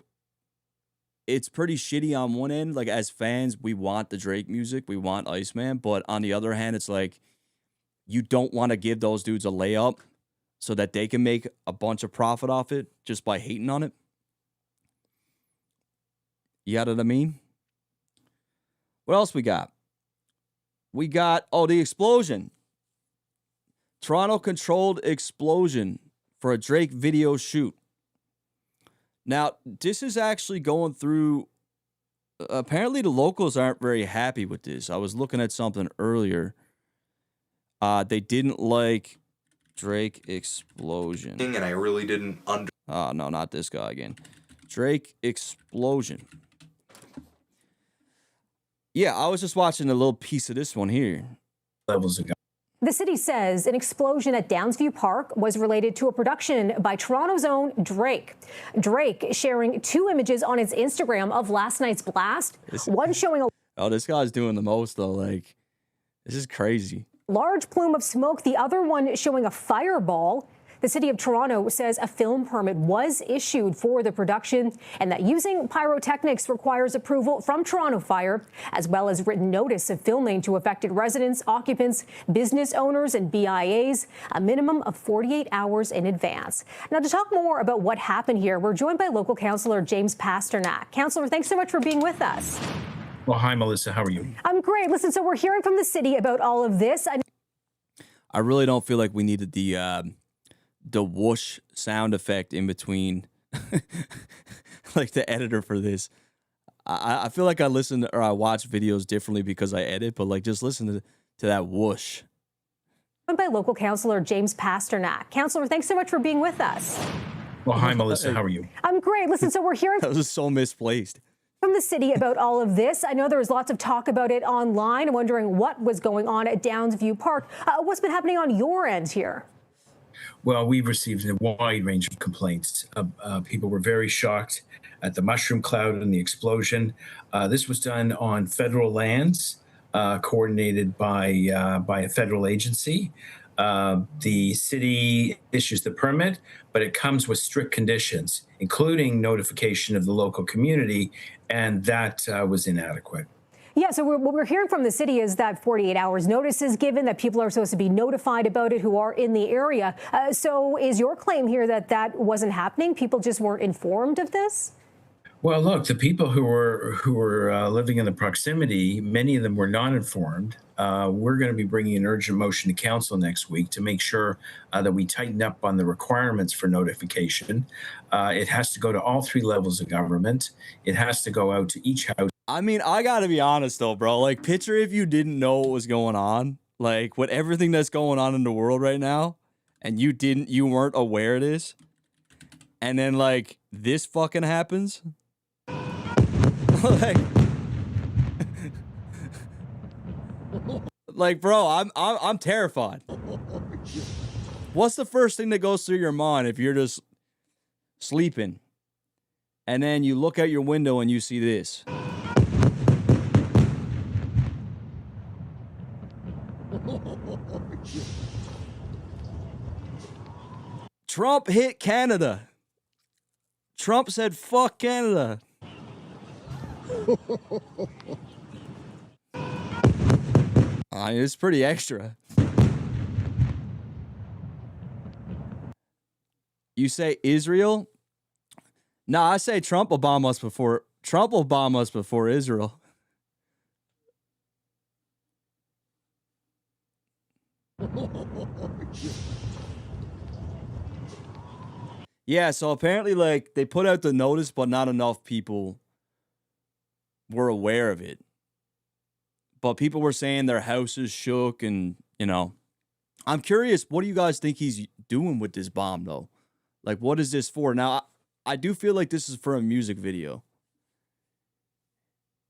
Speaker 3: it's pretty shitty on one end. Like as fans, we want the Drake music, we want ICEMAN, but on the other hand, it's like you don't want to give those dudes a layup so that they can make a bunch of profit off it just by hating on it. You got what I mean? What else we got? We got, the explosion. Toronto controlled explosion for a Drake video shoot. Now, this is actually going through, apparently the locals aren't very happy with this. I was looking at something earlier. They didn't like Drake explosion.
Speaker 6: And I really didn't
Speaker 3: Oh, no, not this guy again. Drake explosion. Yeah, I was just watching a little piece of this one here.
Speaker 8: Levels ago.
Speaker 9: The city says an explosion at Downsview Park was related to a production by Toronto's own Drake. Drake sharing 2 images on his Instagram of last night's blast. One showing a
Speaker 3: this guy's doing the most, though. Like, this is crazy.
Speaker 9: large plume of smoke, the other one showing a fireball. The city of Toronto says a film permit was issued for the production and that using pyrotechnics requires approval from Toronto Fire, as well as written notice of filming to affected residents, occupants, business owners, and BIAs, a minimum of 48 hours in advance. Now, to talk more about what happened here, we're joined by local councillor James Pasternak. Councillor, thanks so much for being with us.
Speaker 8: Well, hi, Melissa. How are you?
Speaker 9: I'm great. Listen, so we're hearing from the city about all of this.
Speaker 3: I really don't feel like we needed the whoosh sound effect in between, like the editor for this. I feel like I listen or I watch videos differently because I edit, but like just listen to that whoosh.
Speaker 9: By local councillor James Pasternak. Councillor, thanks so much for being with us.
Speaker 8: Well, hi, Melissa. How are you?
Speaker 9: I'm great. Listen, so we're hearing
Speaker 3: That was so misplaced.
Speaker 9: from the city about all of this. I know there was lots of talk about it online. I'm wondering what was going on at Downsview Park. What's been happening on your end here?
Speaker 8: Well, we've received a wide range of complaints. People were very shocked at the mushroom cloud and the explosion. This was done on federal lands, coordinated by a federal agency. The city issues the permit, but it comes with strict conditions, including notification of the local community, and that was inadequate.
Speaker 9: Yeah, so what we're hearing from the city is that 48 hours notice is given, that people are supposed to be notified about it who are in the area. So is your claim here that that wasn't happening? People just weren't informed of this?
Speaker 8: Well, look, the people who were living in the proximity, many of them were not informed. We're going to be bringing an urgent motion to council next week to make sure that we tighten up on the requirements for notification. It has to go to all 3 levels of government. It has to go out to each house.
Speaker 3: I mean, I gotta be honest though, bro. Like, picture if you didn't know what was going on, like with everything that's going on in the world right now, and you weren't aware of this, and then like this fucking happens. like, bro, I'm terrified. What's the first thing that goes through your mind if you're just sleeping, and then you look out your window and you see this? Trump hit Canada. Trump said, fuck Canada. It's pretty extra. You say Israel? No, I say Trump Obama's before Israel. Yeah, so apparently, like, they put out the notice, but not enough people were aware of it. But people were saying their houses shook, and, you know. I'm curious, what do you guys think he's doing with this bomb, though? Like, what is this for? Now, I do feel like this is for a music video.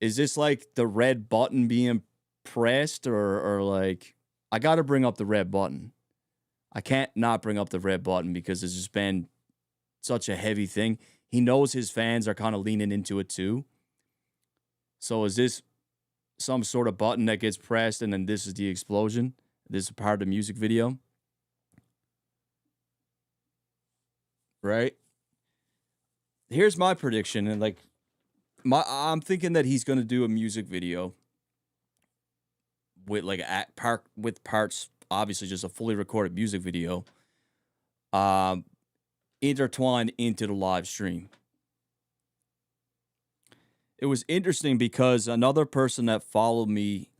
Speaker 3: Is this, like, the red button being pressed, or like... I got to bring up the red button. I can't not bring up the red button because it's just been such a heavy thing. He knows his fans are kind of leaning into it too. So is this some sort of button that gets pressed and then this is the explosion? This is part of the music video? Right? Here's my prediction. And like, I'm thinking that he's going to do a music video with like with parts, obviously just a fully recorded music video, intertwined into the live stream. It was interesting because another person that followed me,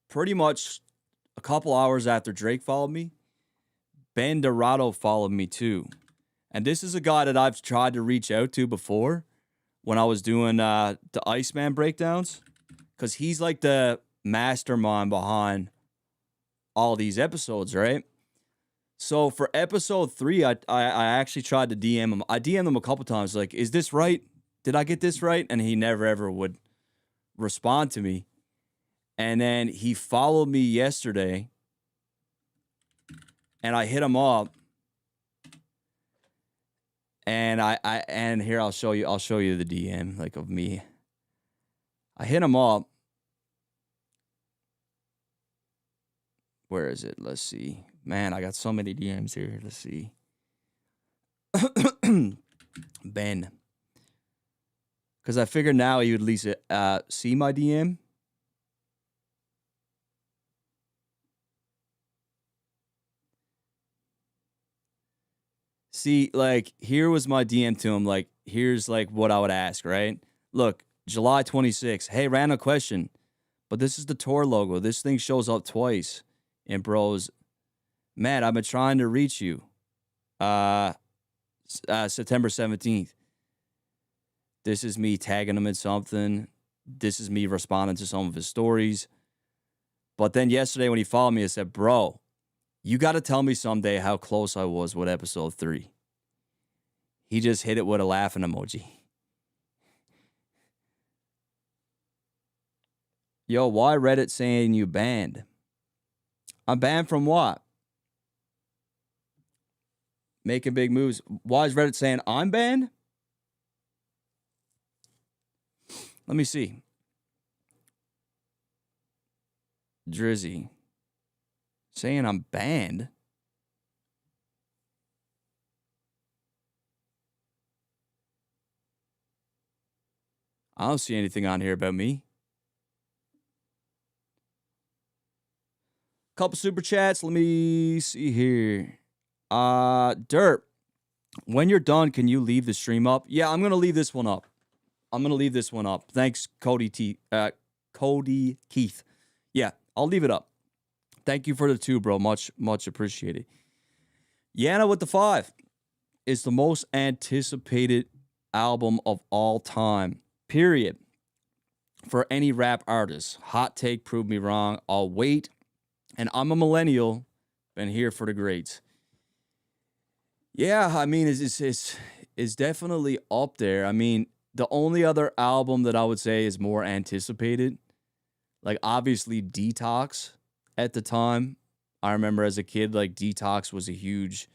Speaker 3: pretty much a couple hours after Drake followed me, Ben Dorado followed me too. And this is a guy that I've tried to reach out to before when I was doing the ICEMAN breakdowns, because he's like the mastermind behind all these episodes, right? So for episode 3, I actually tried to DM him. I DM'd him a couple times, like, is this right? Did I get this right? And he never ever would respond to me. And then he followed me yesterday, and I hit him up. And and here I'll show you the DM like of me. I hit him up. Where is it? Let's see. Man, I got so many DMs here. Let's see. Ben. Because I figured now he would at least see my DM. See, like, here was my DM to him. Like, here's, like, what I would ask, right? Look, July 26th. Hey, random question. But this is the tour logo. This thing shows up twice. And bros, Matt, I've been trying to reach you. September 17th. This is me tagging him in something. This is me responding to some of his stories. But then yesterday when he followed me, I said, bro, you got to tell me someday how close I was with episode 3. He just hit it with a laughing emoji. Yo, why Reddit saying you banned? I'm banned from what? Making big moves. Why is Reddit saying I'm banned? Let me see. Drizzy. Saying I'm banned? I don't see anything on here about me. Couple super chats. Let me see here. Dirt. When you're done, can you leave the stream up? Yeah, I'm gonna leave this one up. Thanks, Cody Keith. Yeah, I'll leave it up. Thank you for the 2, bro. Much appreciated. Yana with the 5 is the most anticipated album of all time. Period. For any rap artist. Hot take, prove me wrong. I'll wait. And I'm a millennial. Been here for the greats. Yeah, I mean, it's definitely up there. I mean, the only other album that I would say is more anticipated, like obviously Detox at the time. I remember as a kid, like Detox was a huge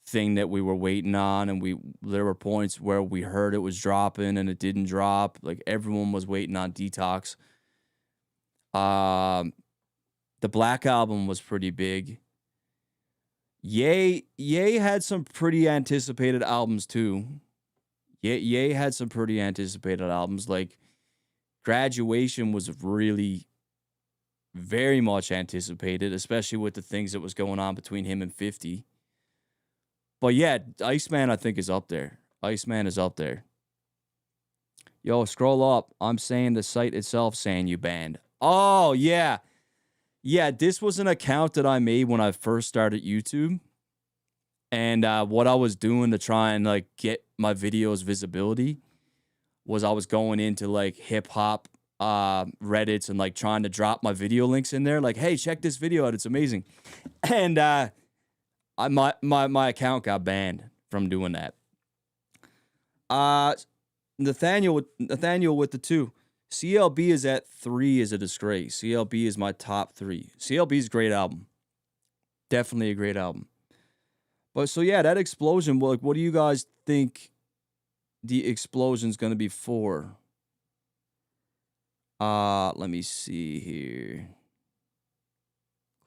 Speaker 3: thing that we were waiting on, and there were points where we heard it was dropping and it didn't drop. Like everyone was waiting on Detox. The Black Album was pretty big. Ye had some pretty anticipated albums too. Ye had some pretty anticipated albums. Like Graduation was really very much anticipated, especially with the things that was going on between him and 50. But yeah, ICEMAN I think is up there. ICEMAN is up there. Yo, scroll up. I'm saying the site itself saying you banned. Oh, yeah. Yeah, this was an account that I made when I first started YouTube. And what I was doing to try and like get my videos visibility was I was going into like hip hop Reddits and like trying to drop my video links in there. Like, hey, check this video out. It's amazing. And my account got banned from doing that. Nathaniel with the 2. CLB is at 3 is a disgrace. CLB is my top 3. CLB is a great album. Definitely a great album. But so yeah, that explosion, like, what do you guys think the explosion's gonna be for? Let me see here.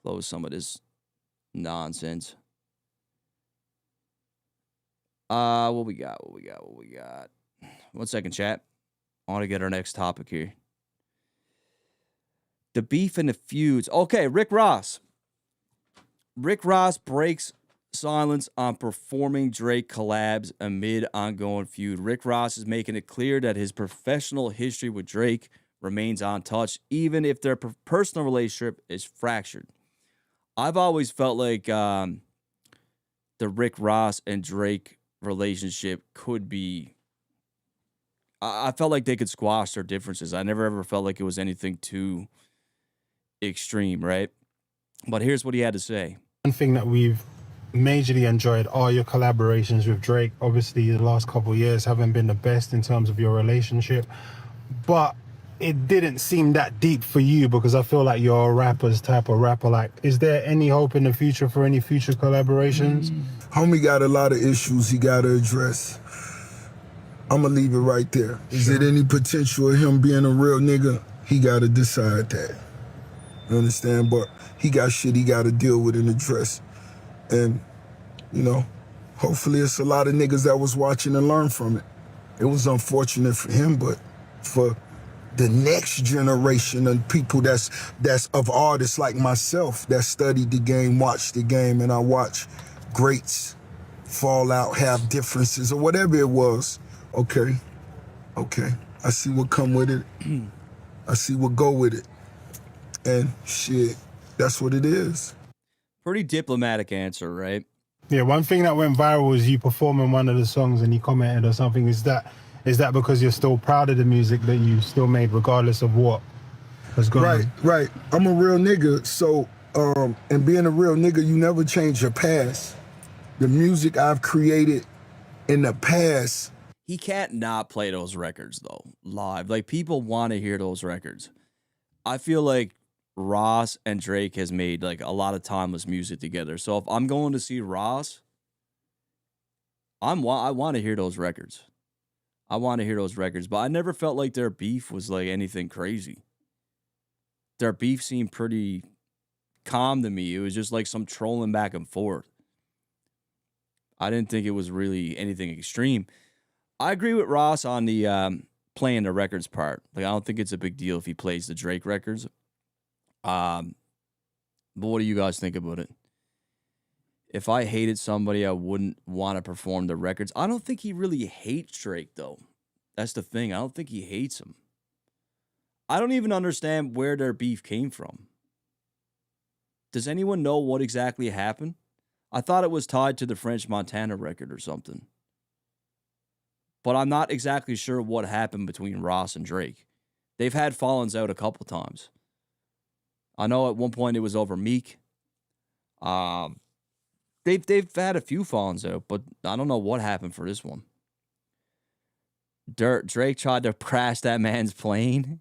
Speaker 3: Close some of this nonsense. What we got? 1 second, chat. I want to get our next topic here. The beef and the feuds. Okay, Rick Ross. Rick Ross breaks silence on performing Drake collabs amid ongoing feud. Rick Ross is making it clear that his professional history with Drake remains untouched, even if their personal relationship is fractured. I've always felt like the Rick Ross and Drake relationship could be... I felt like they could squash their differences. I never ever felt like it was anything too extreme, right? But here's what he had to say.
Speaker 10: One thing that we've majorly enjoyed are your collaborations with Drake. Obviously, the last couple of years haven't been the best in terms of your relationship, but it didn't seem that deep for you because I feel like you're a rapper's type of rapper. Like, is there any hope in the future for any future collaborations?
Speaker 11: Homie got a lot of issues he got to address. I'm going to leave it right there. Is there any potential of him being a real nigga? He got to decide that. You understand? But he got shit he got to deal with and address. And, you know, hopefully it's a lot of niggas that was watching and learn from it. It was unfortunate for him, but for the next generation of people that's of artists like myself that studied the game, watched the game, and I watch greats fall out, have differences, or whatever it was. Okay. I see what come with it. I see what go with it. And shit, that's what it is.
Speaker 3: Pretty diplomatic answer, right?
Speaker 10: Yeah, one thing that went viral was you performing one of the songs and he commented or something. Is that Is that because you're still proud of the music that you still made regardless of what has gone on?
Speaker 11: Right. I'm a real nigga, so and being a real nigga, you never change your past. The music I've created in the past.
Speaker 3: He can't not play those records though live. Like, people want to hear those records. I feel like Ross and Drake has made like a lot of timeless music together. So if I'm going to see Ross, I want to hear those records. I want to hear those records, but I never felt like their beef was like anything crazy. Their beef seemed pretty calm to me. It was just like some trolling back and forth. I didn't think it was really anything extreme. I agree with Ross on the playing the records part. Like, I don't think it's a big deal if he plays the Drake records. But what do you guys think about it? If I hated somebody, I wouldn't want to perform the records. I don't think he really hates Drake, though. That's the thing. I don't think he hates him. I don't even understand where their beef came from. Does anyone know what exactly happened? I thought it was tied to the French Montana record or something. But I'm not exactly sure what happened between Ross and Drake. They've had fallings out a couple times. I know at one point it was over Meek. They've had a few fallings out, but I don't know what happened for this one. Drake tried to crash that man's plane.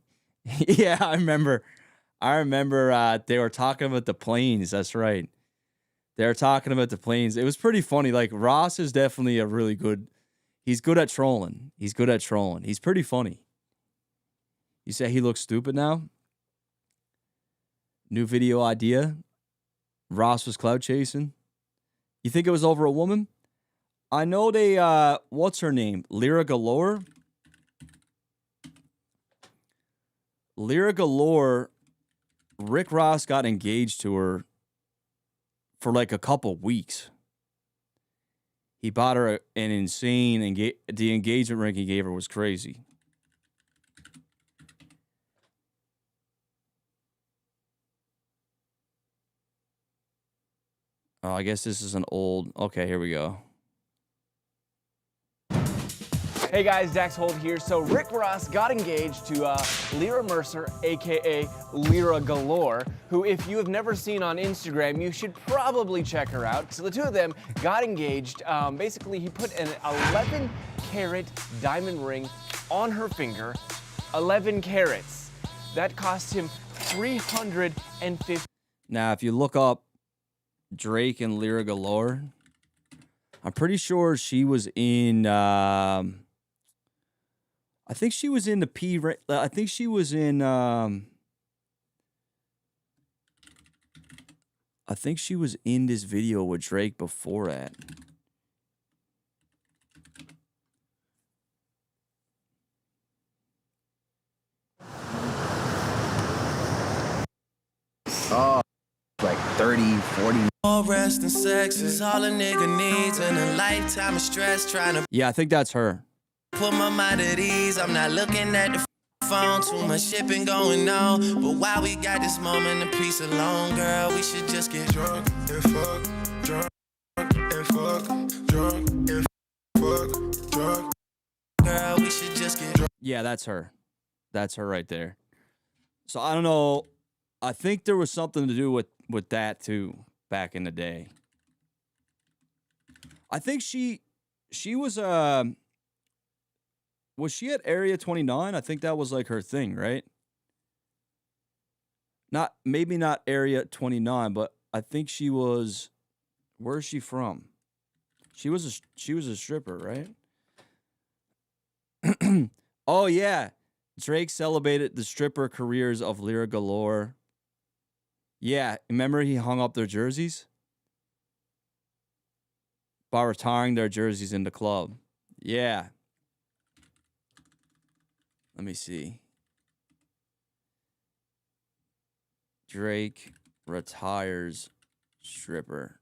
Speaker 3: Yeah, I remember they were talking about the planes. That's right. They were talking about the planes. It was pretty funny. Like, Ross is definitely a really good. He's good at trolling. He's pretty funny. You say he looks stupid now? New video idea. Ross was clout chasing. You think it was over a woman? I know they, what's her name? Lyra Galore? Lyra Galore, Rick Ross got engaged to her for like a couple weeks. He bought her an insane, the engagement ring he gave her was crazy. Oh, I guess this is an old, okay, here we go.
Speaker 12: Hey guys, Dax Holt here. So Rick Ross got engaged to Lyra Mercer, aka Lyra Galore, who, if you have never seen on Instagram, you should probably check her out. So the two of them got engaged. Basically, he put an 11-carat diamond ring on her finger. 11 carats. That cost him $350.
Speaker 3: Now, if you look up Drake and Lyra Galore, I'm pretty sure she was in. I think she was in the I think she was in. I think she was in this video with Drake before that.
Speaker 13: Oh, like 30, 40.
Speaker 14: More rest and sex is all a nigga needs, and a lifetime of stress trying to.
Speaker 3: Yeah, I think that's her.
Speaker 14: Put my mind at ease. I'm not looking at the phone. Too much shit been going on. But while we got this moment of peace alone, girl, we should just get drunk and fuck, drunk and fuck, drunk and fuck, drunk. Girl, we should just get drunk.
Speaker 3: Yeah, that's her. That's her right there. So I don't know. I think there was something to do with that too back in the day. I think she was she at Area 29? I think that was like her thing, right? Maybe not Area 29, but I think she was. Where is she from? She was a stripper, right? Oh yeah, Drake celebrated the stripper careers of Lyra Galore. Yeah, remember he hung up their jerseys by retiring their jerseys in the club. Yeah. Let me see. Drake retires stripper.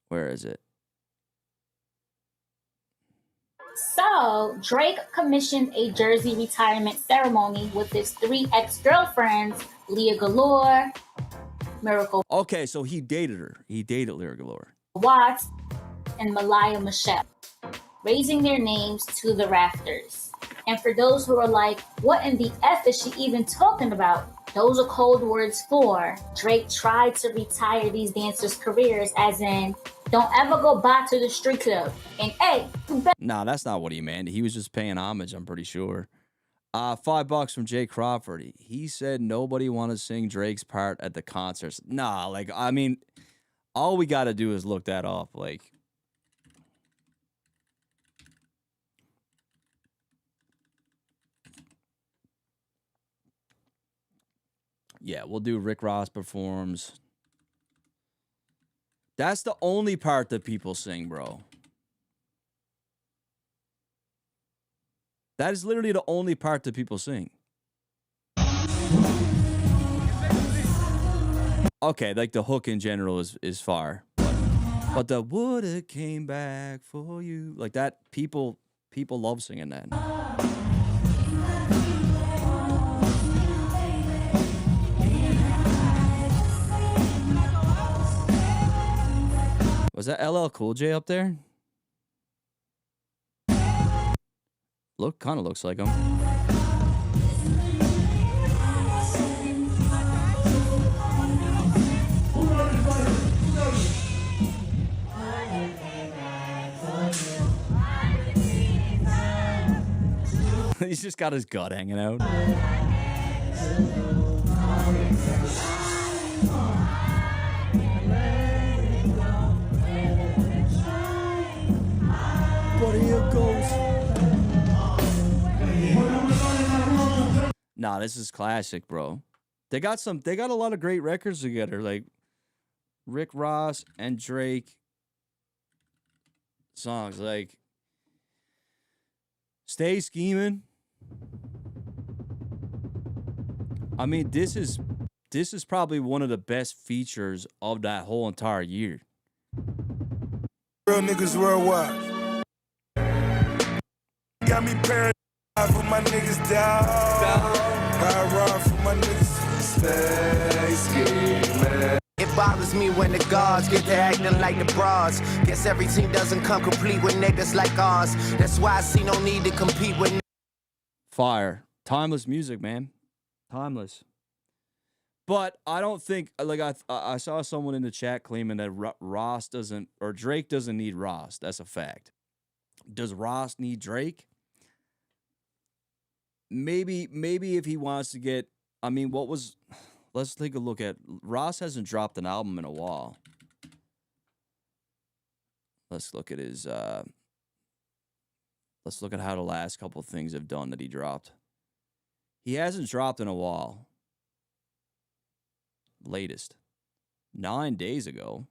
Speaker 3: Where is it?
Speaker 15: So, Drake commissioned a jersey retirement ceremony with his 3 ex-girlfriends, Lyra Galore, Miracle.
Speaker 3: Okay, so he dated her. He dated Lyra Galore.
Speaker 15: Watts, and Malaya Michelle. raising their names to the rafters. And for those who are like, what in the F is she even talking about? Those are code words for Drake tried to retire these dancers' careers, as in, don't ever go back to the street club. And hey, you better.
Speaker 3: Nah, that's not what he meant. He was just paying homage, I'm pretty sure. $5 from Jay Crawford. He said nobody want to sing Drake's part at the concerts. Nah, like, I mean, all we got to do is look that up. Like, yeah, we'll do Rick Ross performs. That's the only part that people sing, bro. That is literally the only part that people sing. Okay, like the hook in general is fire. But the woulda came back for you. Like that, people love singing that. Was that LL Cool J up there? Kind of looks like him. He's just got his gut hanging out. But here goes. Nah, this is classic, bro. They got a lot of great records together, like Rick Ross and Drake songs like Stay Scheming. I mean, this is probably one of the best features of that whole entire year.
Speaker 11: Real niggas worldwide. Got me paranoid for my niggas down. I ride for my niggas. Stay scheming.
Speaker 1: It bothers me when the guards get to acting like the bras. Guess every team doesn't come complete with niggas like ours. That's why I see no need to compete with.
Speaker 3: Fire. Timeless music, man. Timeless. But I don't think, like, I saw someone in the chat claiming that Ross doesn't, or Drake doesn't need Ross. That's a fact. Does Ross need Drake? Maybe if he wants to get, I mean, let's take a look at, Ross hasn't dropped an album in a while. Let's look at his, let's look at how the last couple of things have done that he dropped. He hasn't dropped in a while. Latest. 9 days ago.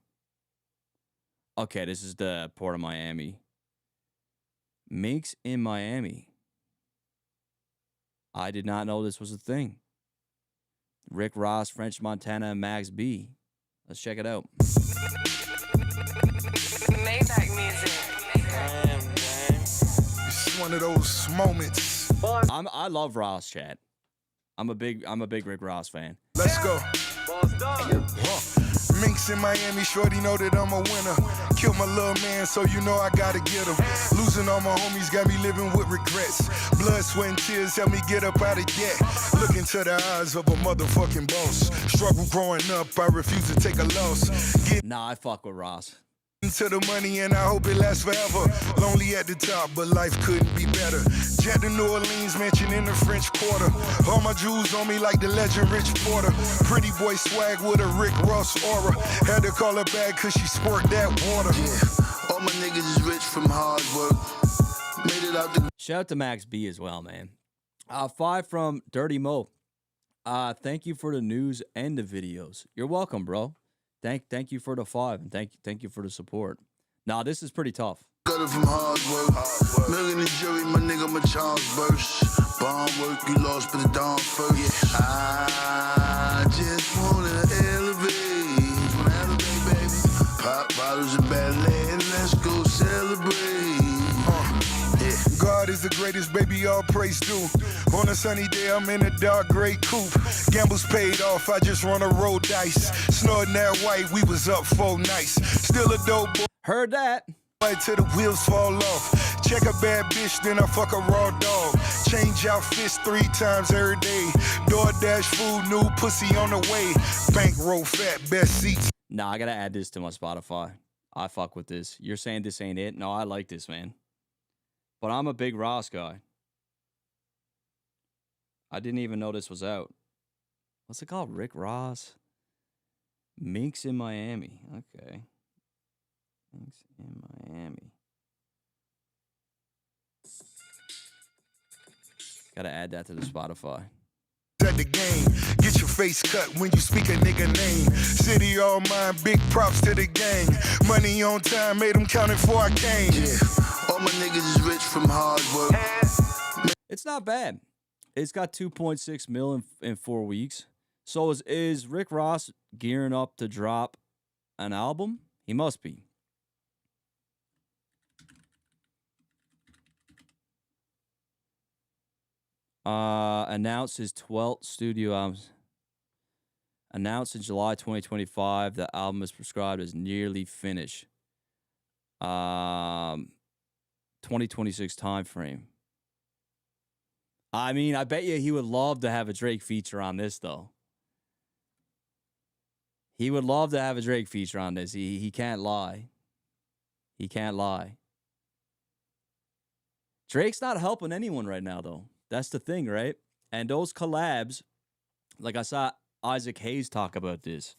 Speaker 3: Okay, this is the Port of Miami. Makes in Miami. I did not know this was a thing. Rick Ross, French Montana, and Max B. Let's check it out.
Speaker 11: Maybach music. It's one of those moments.
Speaker 3: I love Ross, chat. I'm a big Rick Ross fan.
Speaker 11: Let's go. Minks in Miami, shorty know that I'm a winner. Killed my little man, so you know I gotta get him. Losing all my homies got me living with regrets. Blood, sweat, and tears help me get up out of debt. Look into the eyes of a motherfucking boss. Struggle growing up, I refuse to take a loss.
Speaker 3: Nah, I fuck with Ross.
Speaker 11: To the money and I hope it lasts forever. Lonely at the top, but life couldn't be better. Jet to New Orleans, mansion in the French Quarter. All my jewels on me like the legend Rich Porter. Pretty boy swag with a Rick Ross aura. Had to call her back cause she squirt that water.
Speaker 16: Yeah, all my niggas is rich from hard work. Made it out the.
Speaker 3: Shout out to Max B as well, man. 5 from Dirty Mo. Thank you for the news and the videos. You're welcome, bro. Thank you for the 5 and thank you for the support. Nah, this is pretty tough.
Speaker 16: Got it from hard work. Million the jury, my nigga, my Charles burst. Bond work, you lost, but the dawn first. Yeah. I just wanna elevate, baby. Pop bottles and ballet, and let's go celebrate.
Speaker 11: God is the greatest, baby, all praise due. On a sunny day, I'm in a dark gray coupe. Gambles paid off, I just wanna roll dice. Snorting that white, we was up 4 nights. Still a dope boy.
Speaker 3: Heard that.
Speaker 11: Right till the wheels fall off.
Speaker 16: Check a bad bitch, then I fuck a raw dog. Change outfits 3 times every day. DoorDash food, new pussy on the way. Bankroll fat, best seats.
Speaker 3: Nah, I gotta add this to my Spotify. I fuck with this. You're saying this ain't it? No, I like this, man. But I'm a big Ross guy. I didn't even know this was out. What's it called? Rick Ross? Minks in Miami. Okay. Minks in Miami. Gotta add that to the Spotify.
Speaker 16: At the game, get your face cut when you speak a nigga name. City all mine, big props to the gang. Money on time, made them count it before I came. Yeah, all my niggas is rich from hard work.
Speaker 3: It's not bad. It's got 2.6 mil in 4 weeks. So is Rick Ross gearing up to drop an album? He must be. Announced his 12th studio album. Announced in July 2025. The album is prescribed as nearly finished. 2026 time frame. I mean, I bet you he would love to have a Drake feature on this, though. He would love to have a Drake feature on this. He can't lie. He can't lie. Drake's not helping anyone right now, though. That's the thing, right? And those collabs, like I saw Isaac Hayes talk about this,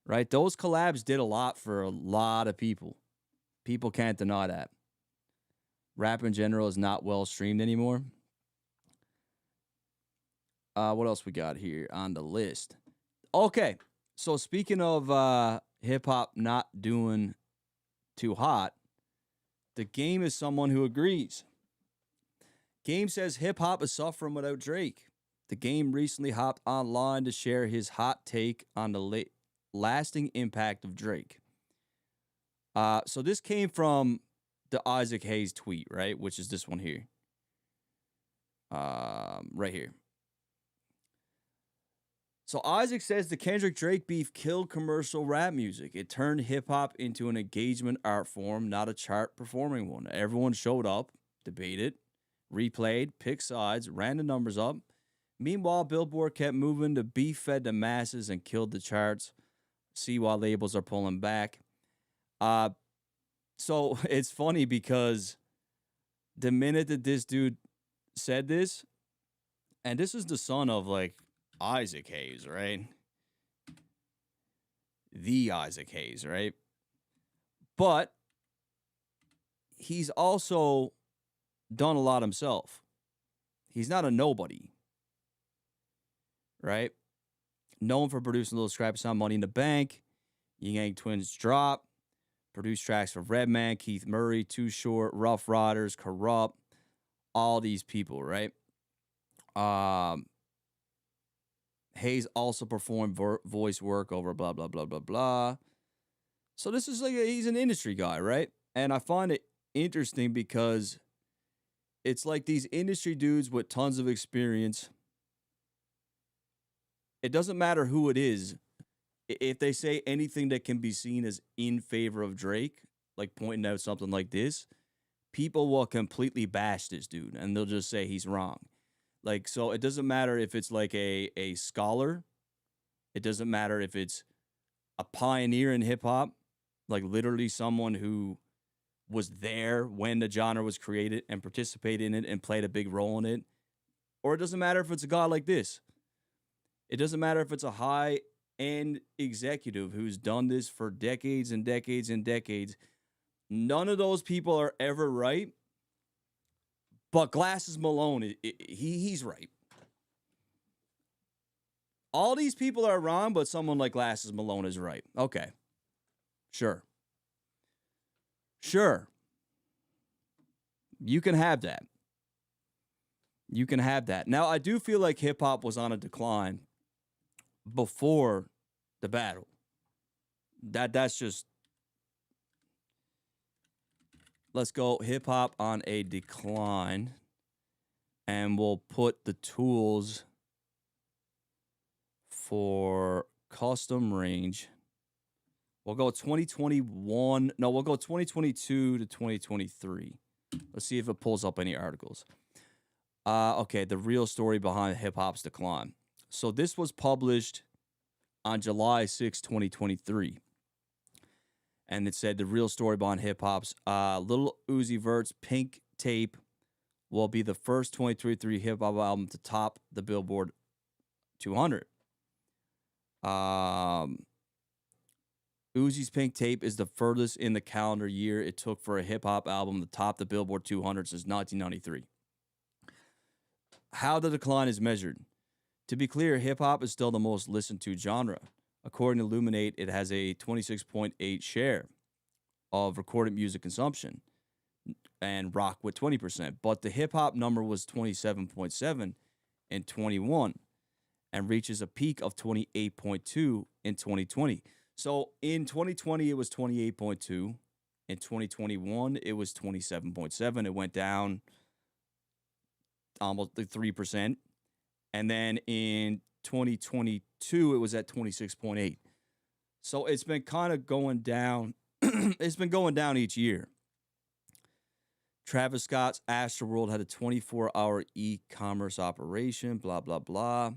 Speaker 3: right? Those collabs did a lot for a lot of people. People can't deny that. Rap in general is not well streamed anymore. What else we got here on the list? Okay, so speaking of hip-hop not doing too hot, the Game is someone who agrees. Game says hip-hop is suffering without Drake. The Game recently hopped online to share his hot take on the lasting impact of Drake. So this came from the Isaac Hayes tweet, right? Which is this one here. Right here. So Isaac says the Kendrick Drake beef killed commercial rap music. It turned hip-hop into an engagement art form, not a chart performing one. Everyone showed up, debated, replayed, picked sides, ran the numbers up. Meanwhile, Billboard kept moving. The beef fed the masses and killed the charts. See why labels are pulling back. So it's funny because the minute that this dude said this, and this is the son of like Isaac Hayes, right? The Isaac Hayes, right? But he's also done a lot himself. He's not a nobody, right? Known for producing Little Scrappy Sound, Money in the Bank, Yin Yang Twins Drop, produced tracks for Redman, Keith Murray, Too Short, Rough Riders, Corrupt, all these people, right? Hayes also performed voice work over blah, blah, blah, blah, blah. So this is like, he's an industry guy, right? And I find it interesting because it's like these industry dudes with tons of experience. It doesn't matter who it is. If they say anything that can be seen as in favor of Drake, like pointing out something like this, people will completely bash this dude and they'll just say he's wrong. Like, so it doesn't matter if it's like a scholar. It doesn't matter if it's a pioneer in hip hop, like literally someone who was there when the genre was created and participated in it and played a big role in it. Or it doesn't matter if it's a guy like this. It doesn't matter if it's a high-end executive who's done this for decades and decades and decades. None of those people are ever right. But Glasses Malone, he's right. All these people are wrong, but someone like Glasses Malone is right. Okay. Sure. Sure. You can have that. You can have that. Now, I do feel like hip-hop was on a decline before the battle. That's just... Let's go hip-hop on a decline. And we'll put the tools for custom range. We'll go 2021. No, we'll go 2022 to 2023. Let's see if it pulls up any articles. Okay, the real story behind hip hop's decline. So this was published on July 6, 2023. And it said the real story behind hip hop's Lil Uzi Vert's Pink Tape will be the first 2023 hip hop album to top the Billboard 200. Uzi's Pink Tape is the furthest in the calendar year it took for a hip hop album to top the Billboard 200 since 1993. How the decline is measured. To be clear, hip hop is still the most listened to genre. According to Illuminate, it has a 26.8 share of recorded music consumption and rock with 20%. But the hip hop number was 27.7 in 21 and reaches a peak of 28.2 in 2020. So in 2020, it was 28.2. In 2021, it was 27.7. It went down almost 3%. And then in 2022, it was at 26.8. So it's been kind of going down. It's been going down each year. Travis Scott's Astroworld had a 24-hour e-commerce operation, blah, blah, blah.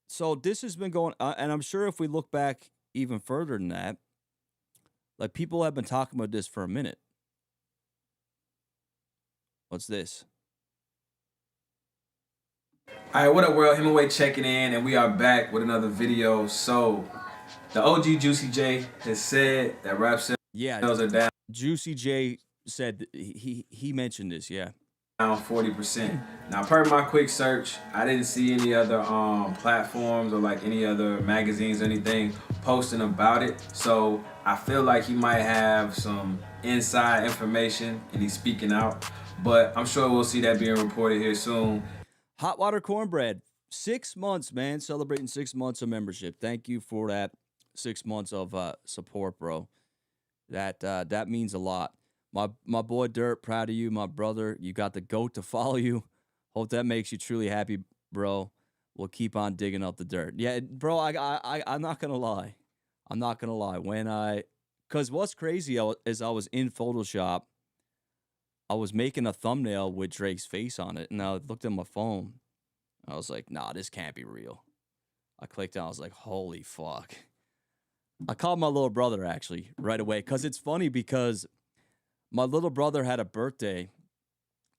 Speaker 3: So this has been going, and I'm sure if we look back even further than that, like people have been talking about this for a minute. What's this?
Speaker 17: All right, what up, world? Hemingway checking in, and we are back with another video. So, the OG Juicy J has said that rap sales are down.
Speaker 3: Juicy J said he mentioned this, yeah.
Speaker 17: Down 40%. Now, per my quick search, I didn't see any other platforms or like any other magazines or anything posting about it. So I feel like he might have some inside information and he's speaking out. But I'm sure we'll see that being reported here soon.
Speaker 3: Hot Water Cornbread, 6 months, man. Celebrating 6 months of membership. Thank you for that 6 months of support, bro. That means a lot. My boy Dirt, proud of you, my brother. You got the GOAT to follow you. Hope that makes you truly happy, bro. We'll keep on digging up the dirt. Yeah, bro, I'm not going to lie. I'm not going to lie. Because what's crazy is I was in Photoshop. I was making a thumbnail with Drake's face on it, and I looked at my phone. I was like, nah, this can't be real. I clicked on it. I was like, holy fuck. I called my little brother, actually, right away. Because it's funny because my little brother had a birthday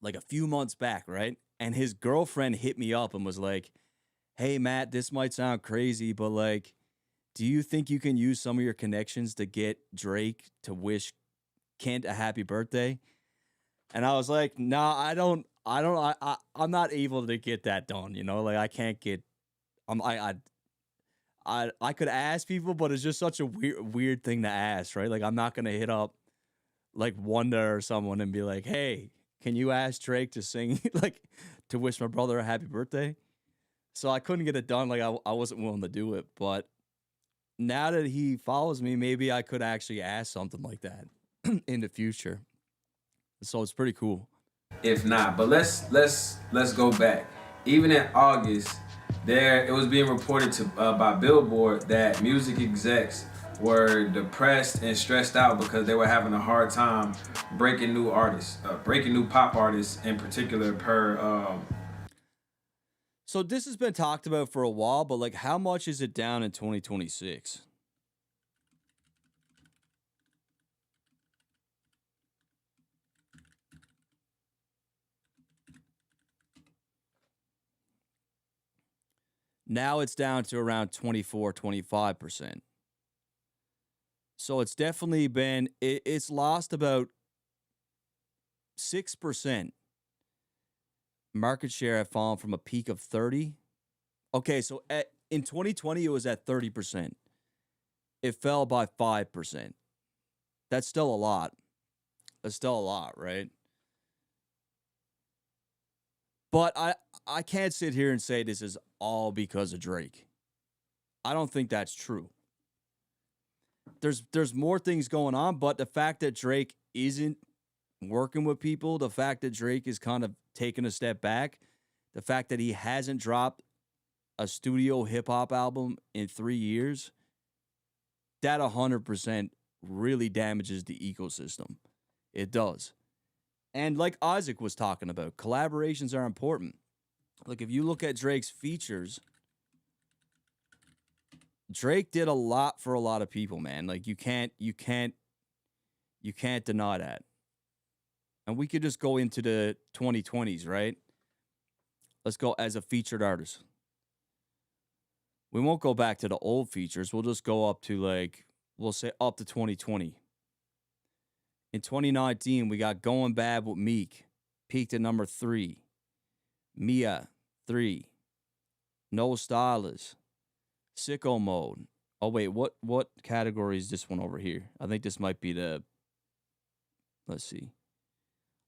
Speaker 3: like a few months back, right? And his girlfriend hit me up and was like, hey, Matt, this might sound crazy, but like, do you think you can use some of your connections to get Drake to wish Kent a happy birthday? And I was like, nah, I'm not able to get that done, you know? Like, I can't get, I could ask people, but it's just such a weird thing to ask, right? Like, I'm not going to hit up like Wonder or someone and be like, hey, can you ask Drake to sing, like, to wish my brother a happy birthday? So I couldn't get it done. Like, I wasn't willing to do it. But now that he follows me, maybe I could actually ask something like that in the future. So it's pretty cool.
Speaker 17: If not, but let's go back. Even in August, it was being reported by Billboard that music execs were depressed and stressed out because they were having a hard time breaking new pop artists in particular
Speaker 3: So this has been talked about for a while, but like, how much is it down in 2026? Now it's down to around 24, 25%. So it's definitely been, it's lost about 6%. Market share had fallen from a peak of 30. Okay, so in 2020, it was at 30%. It fell by 5%. That's still a lot. That's still a lot, right? But I can't sit here and say this is all because of Drake. I don't think that's true. There's more things going on, but the fact that Drake isn't working with people, the fact that Drake is kind of taking a step back, the fact that he hasn't dropped a studio hip-hop album in 3 years, that 100% really damages the ecosystem. It does. And like Isaac was talking about, collaborations are important. Like if you look at Drake's features, Drake did a lot for a lot of people, man. Like you can't deny that. And we could just go into the 2020s, right? Let's go as a featured artist. We won't go back to the old features. We'll just go up to we'll say up to 2020. In 2019, we got Going Bad with Meek, peaked at number 3. Mia, 3. No Stylist, Sicko Mode. Oh wait, what category is this one over here? I think this might be the. Let's see.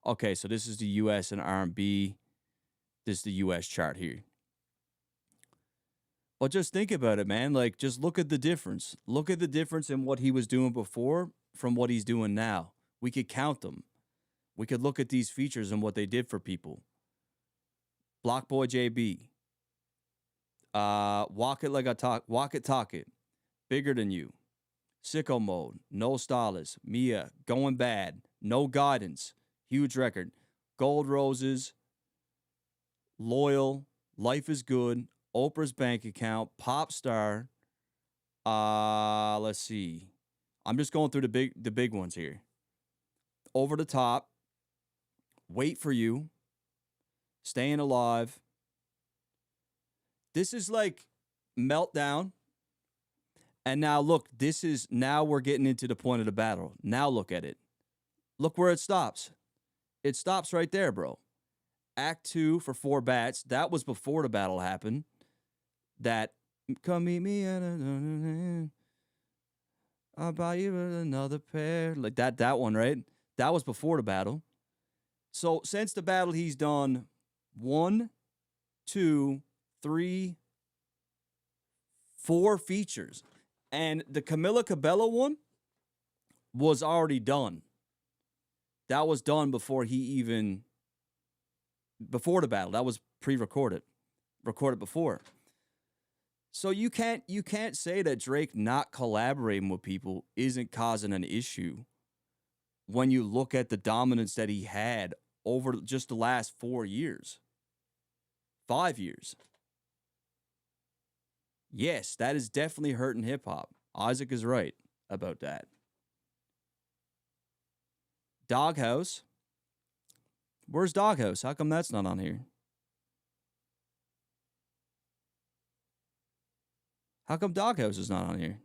Speaker 3: Okay, so this is the U.S. and R&B. This is the U.S. chart here. But just think about it, man. Like, just look at the difference. Look at the difference in what he was doing before from what he's doing now. We could count them. We could look at these features and what they did for people. Block Boy JB. Walk It Talk It. Bigger Than You. Sicko Mode. No Stylist. Mia. Going Bad. No Guidance. Huge record. Gold Roses. Loyal. Life is Good. Oprah's Bank Account. Pop Star. Let's see. I'm just going through the big ones here. Over the Top. Wait for You. Staying Alive. This is like Meltdown. And now look, now we're getting into the point of the battle. Now look at it. Look where it stops. It stops right there, bro. Act 2 for 4 Bats. That was before the battle happened. That, come meet me at I'll buy you another pair. Like that one, right? That was before the battle. So since the battle, he's done 1, 2, 3, 4 features. And the Camila Cabello one was already done. That was done before before the battle. That was pre-recorded. Recorded before. So you can't say that Drake not collaborating with people isn't causing an issue when you look at the dominance that he had over just the last 4 years. 5 years. Yes, that is definitely hurting hip-hop. Isaac is right about that. Doghouse. Where's Doghouse? How come that's not on here? How come Doghouse is not on here?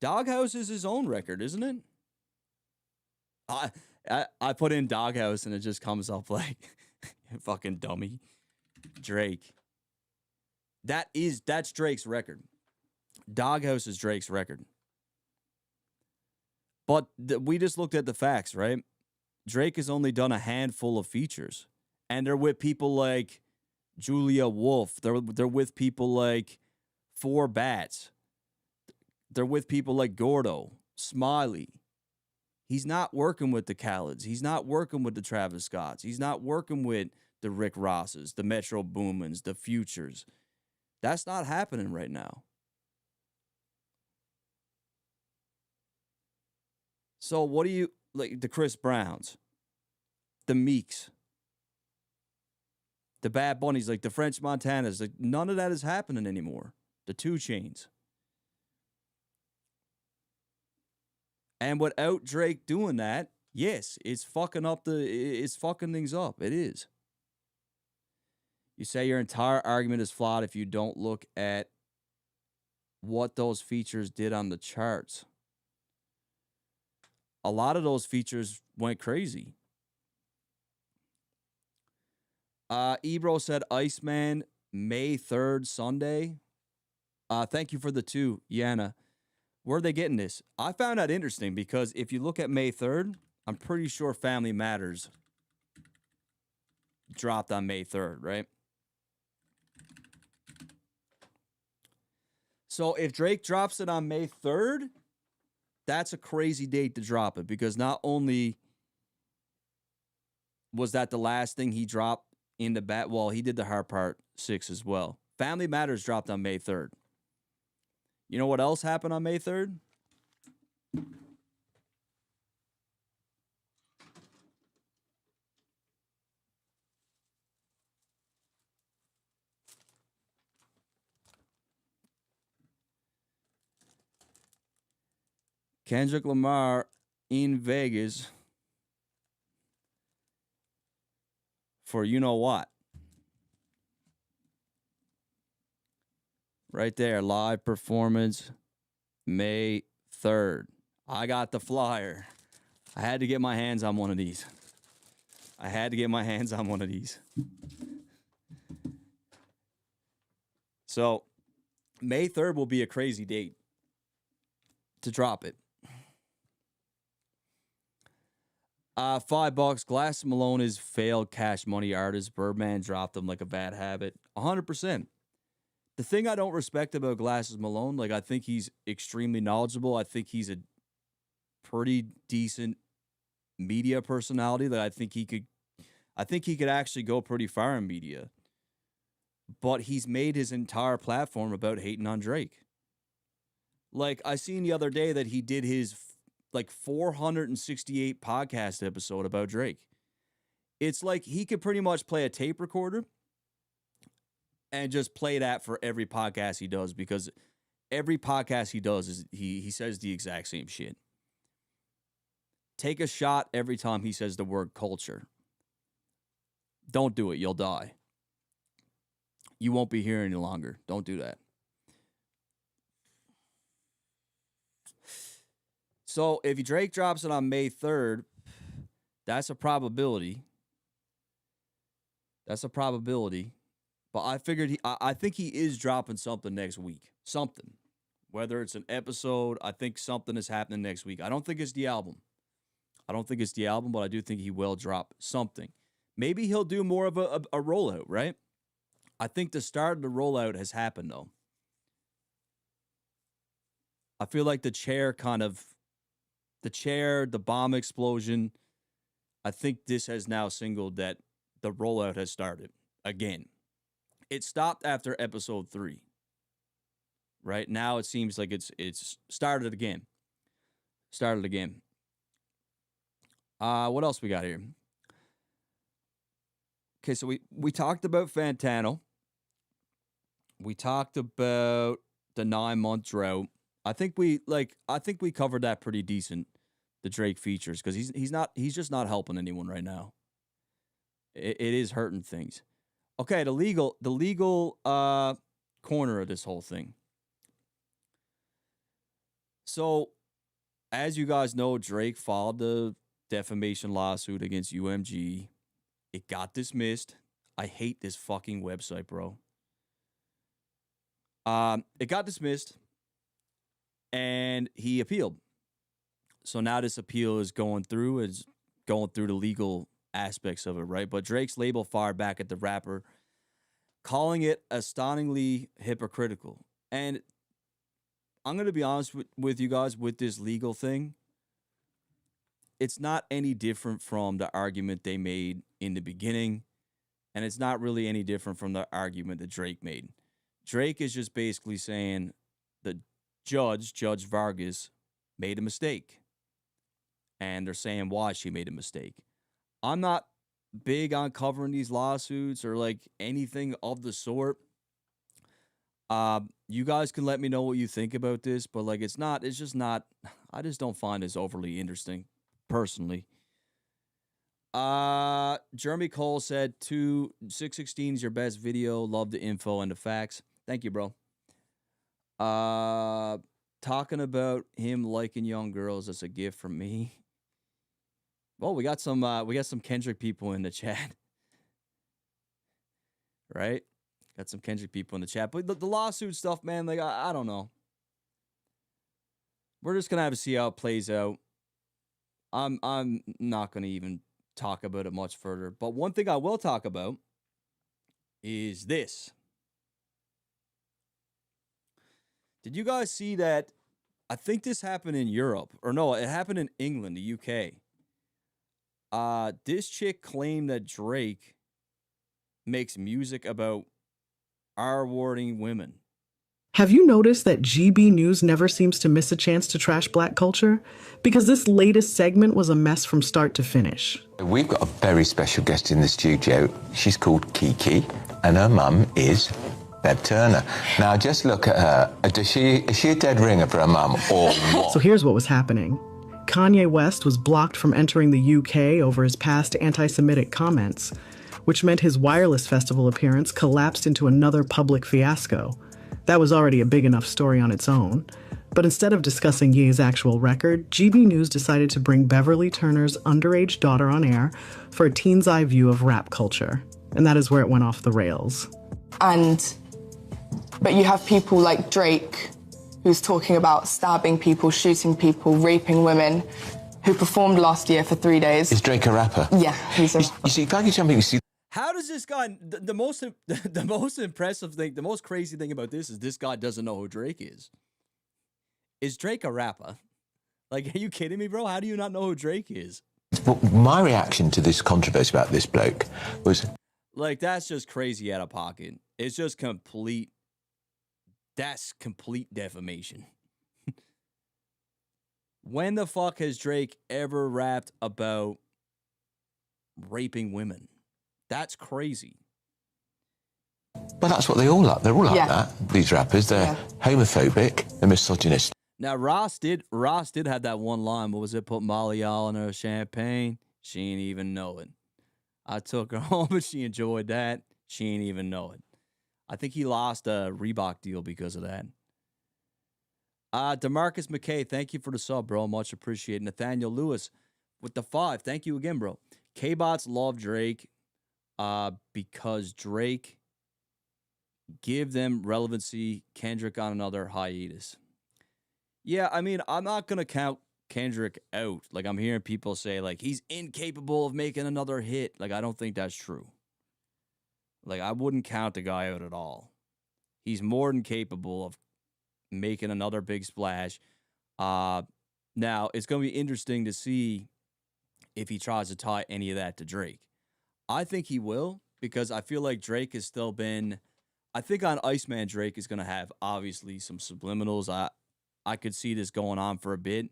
Speaker 3: Doghouse is his own record, isn't it? I put in Doghouse and it just comes up like fucking dummy. Drake. That's Drake's record. Doghouse is Drake's record. But we just looked at the facts, right? Drake has only done a handful of features. And they're with people like Julia Wolf. They're with people like 4 Bats. They're with people like Gordo, Smiley. He's not working with the Khaled's. He's not working with the Travis Scotts. He's not working with the Rick Rosses, the Metro Boomins, the Futures. That's not happening right now. So what do you, like the Chris Browns, the Meeks, the Bad Bunnies, like the French Montanas, like none of that is happening anymore. The 2 Chainz. And without Drake doing that, yes, it's fucking things up. It is. You say your entire argument is flawed if you don't look at what those features did on the charts. A lot of those features went crazy. Ebro said Iceman, May 3rd, Sunday. Thank you for the 2, Yana. Where are they getting this? I found that interesting because if you look at May 3rd, I'm pretty sure Family Matters dropped on May 3rd, right? So if Drake drops it on May 3rd, that's a crazy date to drop it because not only was that the last thing he dropped in the bat, well, he did the Hard Part 6 as well. Family Matters dropped on May 3rd. You know what else happened on May 3rd? Kendrick Lamar in Vegas for you know what. Right there, live performance, May 3rd. I got the flyer. I had to get my hands on one of these. So, May 3rd will be a crazy date to drop it. $5. Glass Malone is failed Cash Money artist. Birdman dropped him like a bad habit. 100%. The thing I don't respect about Glasses Malone, like I think he's extremely knowledgeable. I think he's a pretty decent media personality that I think he could actually go pretty far in media. But he's made his entire platform about hating on Drake. Like I seen the other day that he did his like 468 podcast episode about Drake. It's like he could pretty much play a tape recorder and just play that for every podcast he does, because every podcast he does is he says the exact same shit. Take a shot every time he says the word culture. Don't do it. You'll die. You won't be here any longer. Don't do that. So if Drake drops it on May 3rd, that's a probability. But I figured I think he is dropping something next week. Something. Whether it's an episode, I think something is happening next week. I don't think it's the album. But I do think he will drop something. Maybe he'll do more of a rollout, right? I think the start of the rollout has happened, though. I feel like the bomb explosion, I think this has now signaled that the rollout has started again. It stopped after episode 3. Right now, it seems like it's started again. What else we got here? Okay, so we talked about Fantano. We talked about the 9-month drought. I think we covered that pretty decent. The Drake features, because he's just not helping anyone right now. It is hurting things. Okay, the legal corner of this whole thing. So, as you guys know, Drake filed the defamation lawsuit against UMG. It got dismissed. I hate this fucking website, bro. It got dismissed, and he appealed. So now this appeal is going through the legal aspects of it, right? But Drake's label fired back at the rapper, calling it astonishingly hypocritical. And I'm going to be honest with you guys with this legal thing. It's not any different from the argument they made in the beginning, and it's not really any different from the argument that Drake made. Drake is just basically saying the Judge Vargas, made a mistake. And they're saying why she made a mistake. I'm not big on covering these lawsuits or like anything of the sort. You guys can let me know what you think about this, but like I just don't find this overly interesting, personally. Jeremy Cole said 616 is your best video. Love the info and the facts. Thank you, bro. Talking about him liking young girls, that's a gift from me. Well, we got some Kendrick people in the chat. Right? Got some Kendrick people in the chat. But the lawsuit stuff, man, like I don't know. We're just gonna have to see how it plays out. I'm not gonna even talk about it much further. But one thing I will talk about is this. Did you guys see that? I think this happened in Europe. Or no, it happened in England, the UK. This chick claimed that Drake makes music about R-wording women.
Speaker 18: Have you noticed that GB News never seems to miss a chance to trash black culture? Because this latest segment was a mess from start to finish.
Speaker 19: We've got a very special guest in the studio. She's called Kiki, and her mum is Bev Turner. Now, just look at her. Is she a dead ringer for her mum or what?
Speaker 18: So here's what was happening. Kanye West was blocked from entering the UK over his past anti-Semitic comments, which meant his Wireless Festival appearance collapsed into another public fiasco. That was already a big enough story on its own. But instead of discussing Ye's actual record, GB News decided to bring Beverly Turner's underage daughter on air for a teen's eye view of rap culture. And that is where it went off the rails.
Speaker 20: But you have people like Drake, who's talking about stabbing people, shooting people, raping women, who performed last year for 3 days.
Speaker 19: Is Drake a rapper?
Speaker 20: Yeah, he's a
Speaker 19: You see, package jumping, you see...
Speaker 3: How does this guy, the most impressive thing, the most crazy thing about this guy doesn't know who Drake is. Is Drake a rapper? Like, are you kidding me, bro? How do you not know who Drake is?
Speaker 19: Well, my reaction to this controversy about this bloke was...
Speaker 3: Like, that's just crazy out of pocket. It's just complete, that's complete defamation. When the fuck has Drake ever rapped about raping women? That's crazy.
Speaker 19: Well, that's what they all like. They're all like that, these rappers. They're homophobic, they're misogynist.
Speaker 3: Now, Ross did have that one line. What was it? Put Molly all in her champagne. She ain't even know it. I took her home, but she enjoyed that. She ain't even know it. I think he lost a Reebok deal because of that. DeMarcus McKay, thank you for the sub, bro. Much appreciated. Nathaniel Lewis with the 5. Thank you again, bro. K-Bots love Drake because Drake give them relevancy. Kendrick on another hiatus. Yeah, I mean, I'm not going to count Kendrick out. Like, I'm hearing people say, like, he's incapable of making another hit. Like, I don't think that's true. Like, I wouldn't count the guy out at all. He's more than capable of making another big splash. Now, it's going to be interesting to see if he tries to tie any of that to Drake. I think he will, because I feel like Drake has still been... I think on ICEMAN, Drake is going to have, obviously, some subliminals. I could see this going on for a bit.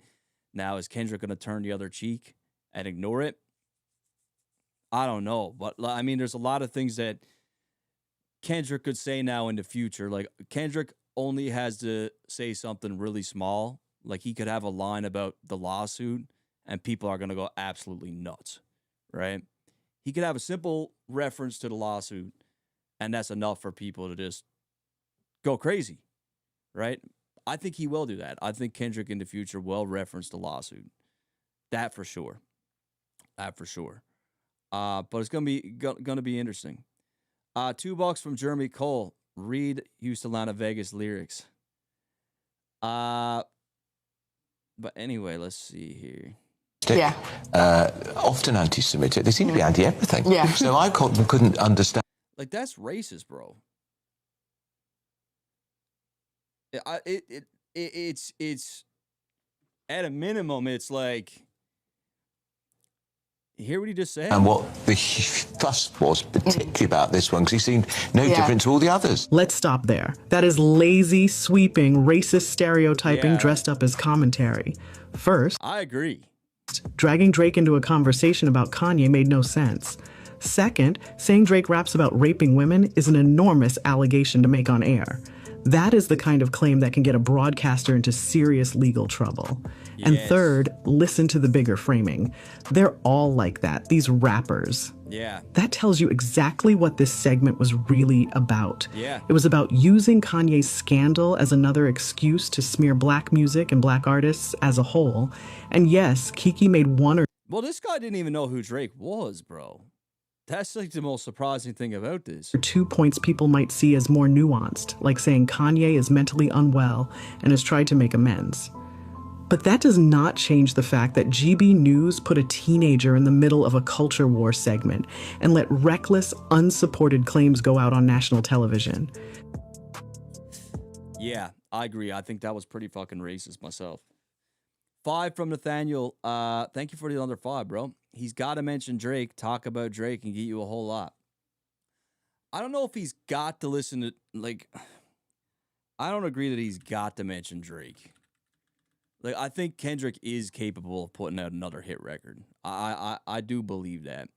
Speaker 3: Now, is Kendrick going to turn the other cheek and ignore it? I don't know. But, I mean, there's a lot of things that Kendrick could say now in the future. Like, Kendrick only has to say something really small. Like, he could have a line about the lawsuit, and people are going to go absolutely nuts, right? He could have a simple reference to the lawsuit, and that's enough for people to just go crazy, right? I think he will do that. I think Kendrick in the future will reference the lawsuit. That for sure. That for sure. But it's gonna be interesting. $2 from Jeremy Cole. Read Houston, Atlanta, Vegas lyrics. But anyway, let's see here.
Speaker 20: Yeah.
Speaker 19: Often anti-Semitic. They seem to be anti-everything.
Speaker 20: Yeah.
Speaker 19: So I couldn't understand.
Speaker 3: Like, that's racist, bro. It's at a minimum, it's like, you hear what he just said?
Speaker 19: And what the fuss was particularly about this one, because he seemed no different to all the others.
Speaker 18: Let's stop there. That is lazy, sweeping, racist stereotyping dressed up as commentary. First,
Speaker 3: I agree.
Speaker 18: Dragging Drake into a conversation about Kanye made no sense. Second, saying Drake raps about raping women is an enormous allegation to make on air. That is the kind of claim that can get a broadcaster into serious legal trouble. And third, listen to the bigger framing. They're all like that, these rappers.
Speaker 3: Yeah.
Speaker 18: That tells you exactly what this segment was really about.
Speaker 3: Yeah.
Speaker 18: It was about using Kanye's scandal as another excuse to smear black music and black artists as a whole. And yes, Kiki made one or...
Speaker 3: Well, this guy didn't even know who Drake was, bro. That's like the most surprising thing about this.
Speaker 18: 2 points people might see as more nuanced, like saying Kanye is mentally unwell and has tried to make amends. But that does not change the fact that GB News put a teenager in the middle of a culture war segment and let reckless, unsupported claims go out on national television.
Speaker 3: Yeah, I agree. I think that was pretty fucking racist myself. 5 from Nathaniel. Thank you for the under 5, bro. He's got to mention Drake, talk about Drake, and get you a whole lot. I don't know if he's got to listen to, like, I don't agree that he's got to mention Drake. Like, I think Kendrick is capable of putting out another hit record. I do believe that.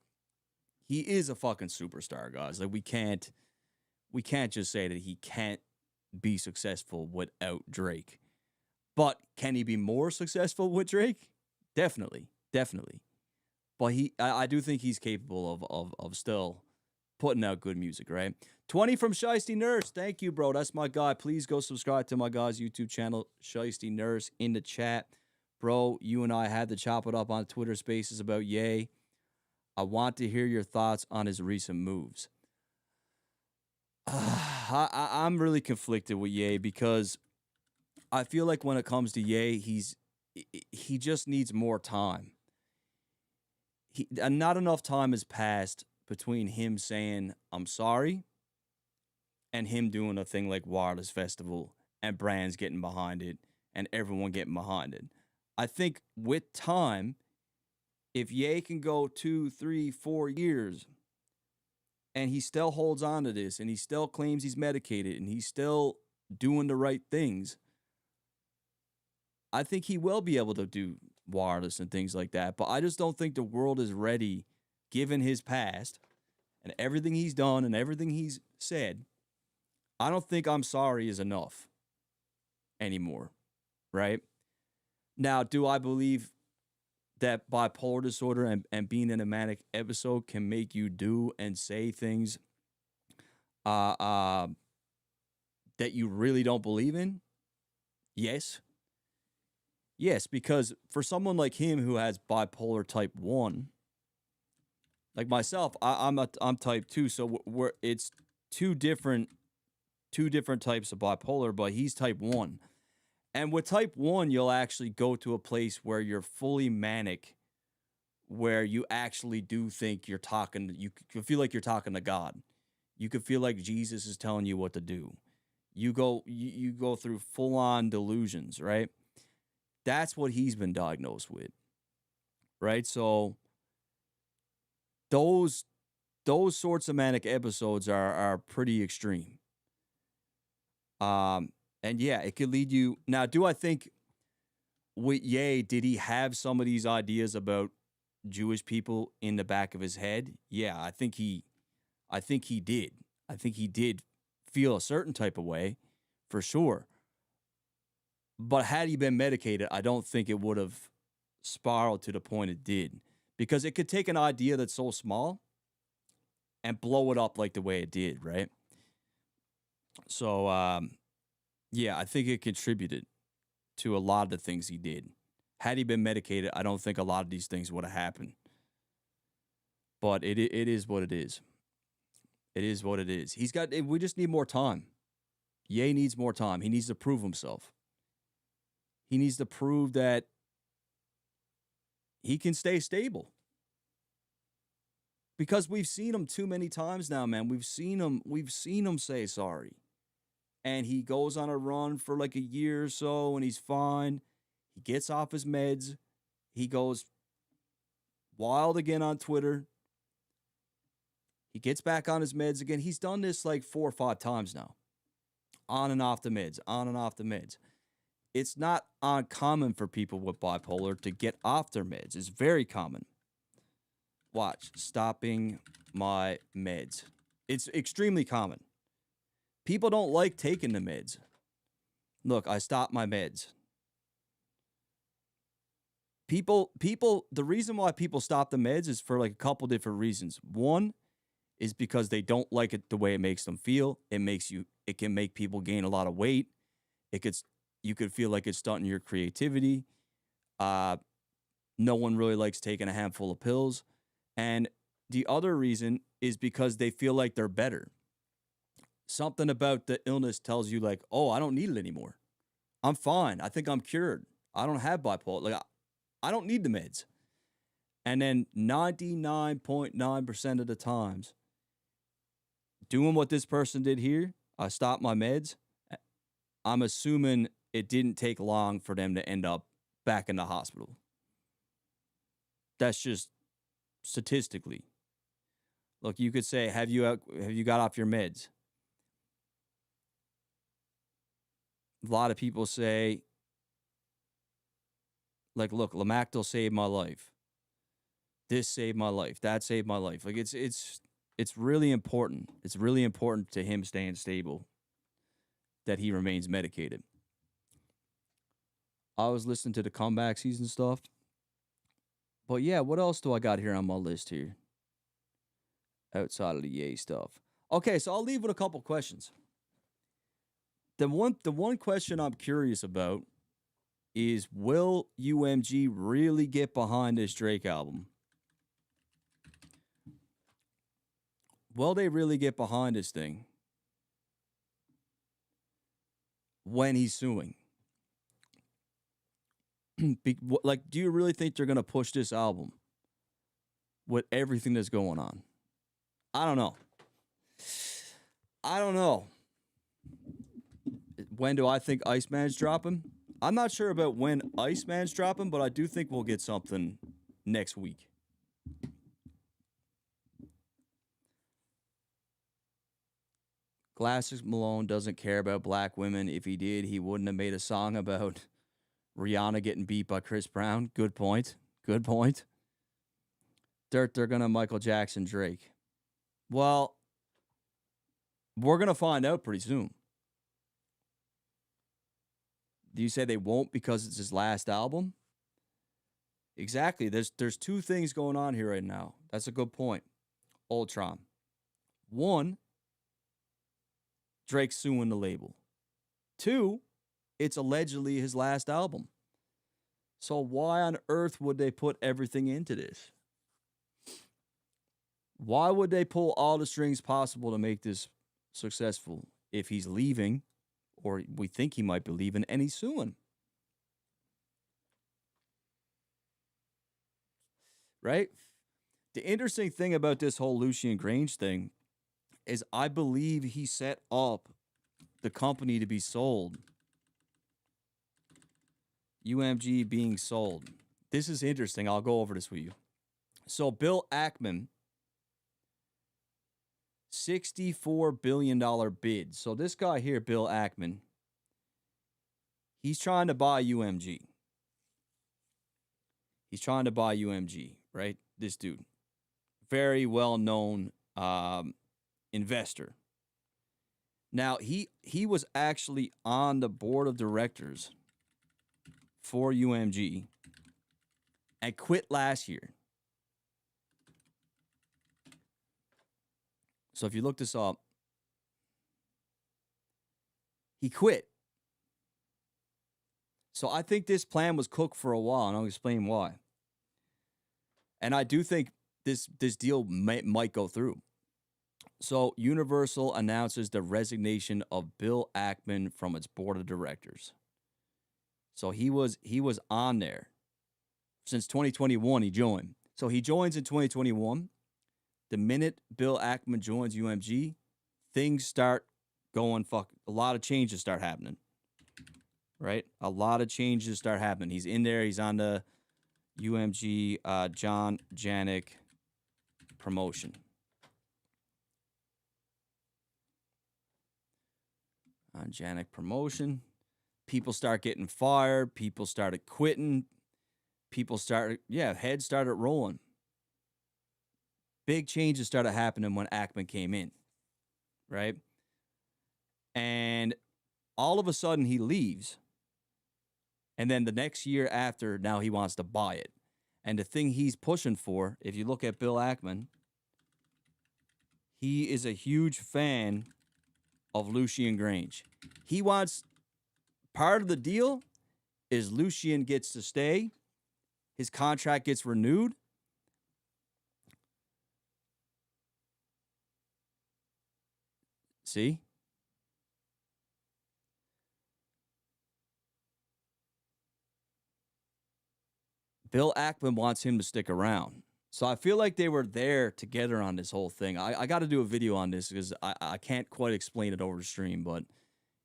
Speaker 3: He is a fucking superstar, guys. Like, we can't we can't just say that he can't be successful without Drake. But can he be more successful with Drake? Definitely. But I do think he's capable of still putting out good music, right? 20 from Shiesty Nurse. Thank you, bro. That's my guy. Please go subscribe to my guy's YouTube channel, Shiesty Nurse, in the chat. Bro, you and I had to chop it up on Twitter Spaces about Ye. I want to hear your thoughts on his recent moves. I'm really conflicted with Ye because I feel like when it comes to Ye, he just needs more time. Not enough time has passed between him saying, I'm sorry, and him doing a thing like Wireless Festival and brands getting behind it and everyone getting behind it. I think with time, if Ye can go 2, 3, 4 years and he still holds on to this and he still claims he's medicated and he's still doing the right things, I think he will be able to do wireless and things like that. But I just don't think the world is ready, given his past and everything he's done and everything he's said. I don't think I'm sorry is enough anymore, right? Now, do I believe that bipolar disorder and being in a manic episode can make you do and say things that you really don't believe in? Yes. Yes, because for someone like him who has bipolar type 1, like myself, I'm type 2, so it's two different types of bipolar, but he's type 1. And with type 1, you'll actually go to a place where you're fully manic, where you actually do think you can feel like you're talking to God. You could feel like Jesus is telling you what to do. You go through full-on delusions, right? That's what he's been diagnosed with, right? So those sorts of manic episodes are pretty extreme. And yeah, it could lead you. Now, do I think with Ye, did he have some of these ideas about Jewish people in the back of his head? Yeah, I think he did. I think he did feel a certain type of way, for sure. But had he been medicated, I don't think it would have spiraled to the point it did. Because it could take an idea that's so small and blow it up like the way it did, right? So, yeah, I think it contributed to a lot of the things he did. Had he been medicated, I don't think a lot of these things would have happened. But it is what it is. It is what it is. We just need more time. Ye needs more time. He needs to prove himself. He needs to prove that he can stay stable. Because we've seen him too many times now, man. We've seen him say sorry. And he goes on a run for like a year or so and he's fine. He gets off his meds. He goes wild again on Twitter. He gets back on his meds again. He's done this like 4 or 5 times now. On and off the meds, on and off the meds. It's not uncommon for people with bipolar to get off their meds. It's very common. Watch, stopping my meds. It's extremely common. People don't like taking the meds. Look, I stopped my meds. People, the reason why people stop the meds is for like a couple different reasons. One is because they don't like it the way it makes them feel. It can make people gain a lot of weight. You could feel like it's stunting your creativity. No one really likes taking a handful of pills. And the other reason is because they feel like they're better. Something about the illness tells you like, oh, I don't need it anymore. I'm fine. I think I'm cured. I don't have bipolar. Like, I don't need the meds. And then 99.9% of the times, doing what this person did here, I stopped my meds. I'm assuming it didn't take long for them to end up back in the hospital. That's just statistically. Look, you could say, have you got off your meds? A lot of people say, like, look, Lamactal saved my life. This saved my life. That saved my life. Like, it's it's really important. It's really important to him staying stable that he remains medicated. I was listening to the comeback season stuff. But yeah, what else do I got here on my list here? Outside of the Ye stuff. Okay, so I'll leave with a couple questions. The one question I'm curious about is, will UMG really get behind this Drake album? Will they really get behind this thing when he's suing? Like, do you really think they're going to push this album with everything that's going on? I don't know. I don't know. When do I think ICEMAN's dropping? I'm not sure about when ICEMAN's dropping, but I do think we'll get something next week. Glasses Malone doesn't care about black women. If he did, he wouldn't have made a song about Rihanna getting beat by Chris Brown. Good point. Good point. They're gonna Michael Jackson Drake. Well, we're gonna find out pretty soon. Do you say they won't because it's his last album? Exactly. There's two things going on here right now. That's a good point, Ultron. One, Drake's suing the label. Two, it's allegedly his last album. So why on earth would they put everything into this? Why would they pull all the strings possible to make this successful if he's leaving, or we think he might be leaving, and he's suing? Right? The interesting thing about this whole Lucian Grange thing is I believe he set up the company to be sold. UMG being sold. This is interesting. I'll go over this with you. So Bill Ackman, $64 billion bid. So this guy here, Bill Ackman, he's trying to buy UMG. He's trying to buy UMG, right? This dude. Very well-known investor. Now, he was actually on the board of directors for UMG and quit last year. So if you look this up, he quit. So I think this plan was cooked for a while, and I'll explain why. And I do think this deal might go through. So Universal announces the resignation of Bill Ackman from its board of directors. So he was on there since 2021. He joined. So he joins in 2021. The minute Bill Ackman joins UMG, things start going a lot of changes start happening. Right? A lot of changes start happening. He's in there. He's on the UMG John Janik promotion. On Janik promotion. People start getting fired. People started quitting. Heads started rolling. Big changes started happening when Ackman came in, right? And all of a sudden he leaves. And then the next year after, now he wants to buy it. And the thing he's pushing for, if you look at Bill Ackman, he is a huge fan of Lucian Grange. He wants, part of the deal is Lucian gets to stay. His contract gets renewed. See? Bill Ackman wants him to stick around. So I feel like they were there together on this whole thing. I got to do a video on this because I can't quite explain it over the stream, but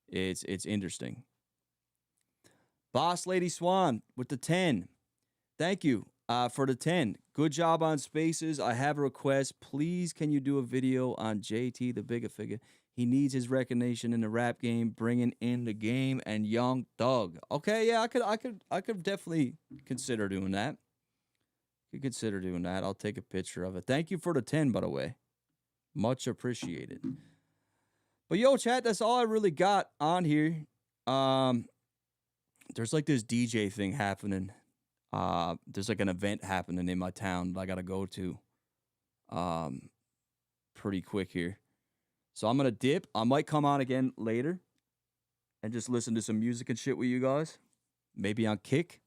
Speaker 3: it's interesting. Boss Lady Swan with the 10. Thank you for the 10. Good job on Spaces. I have a request. Please, can you do a video on JT, the bigger figure? He needs his recognition in the rap game, bringing in the game and Young Thug. Okay, yeah, I could definitely consider doing that. I'll take a picture of it. Thank you for the 10, by the way. Much appreciated. But yo, chat, that's all I really got on here. There's like this DJ thing happening. There's like an event happening in my town that I gotta go to. Pretty quick here. So I'm gonna dip. I might come on again later and just listen to some music and shit with you guys. Maybe on Kick.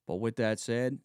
Speaker 3: But with that said,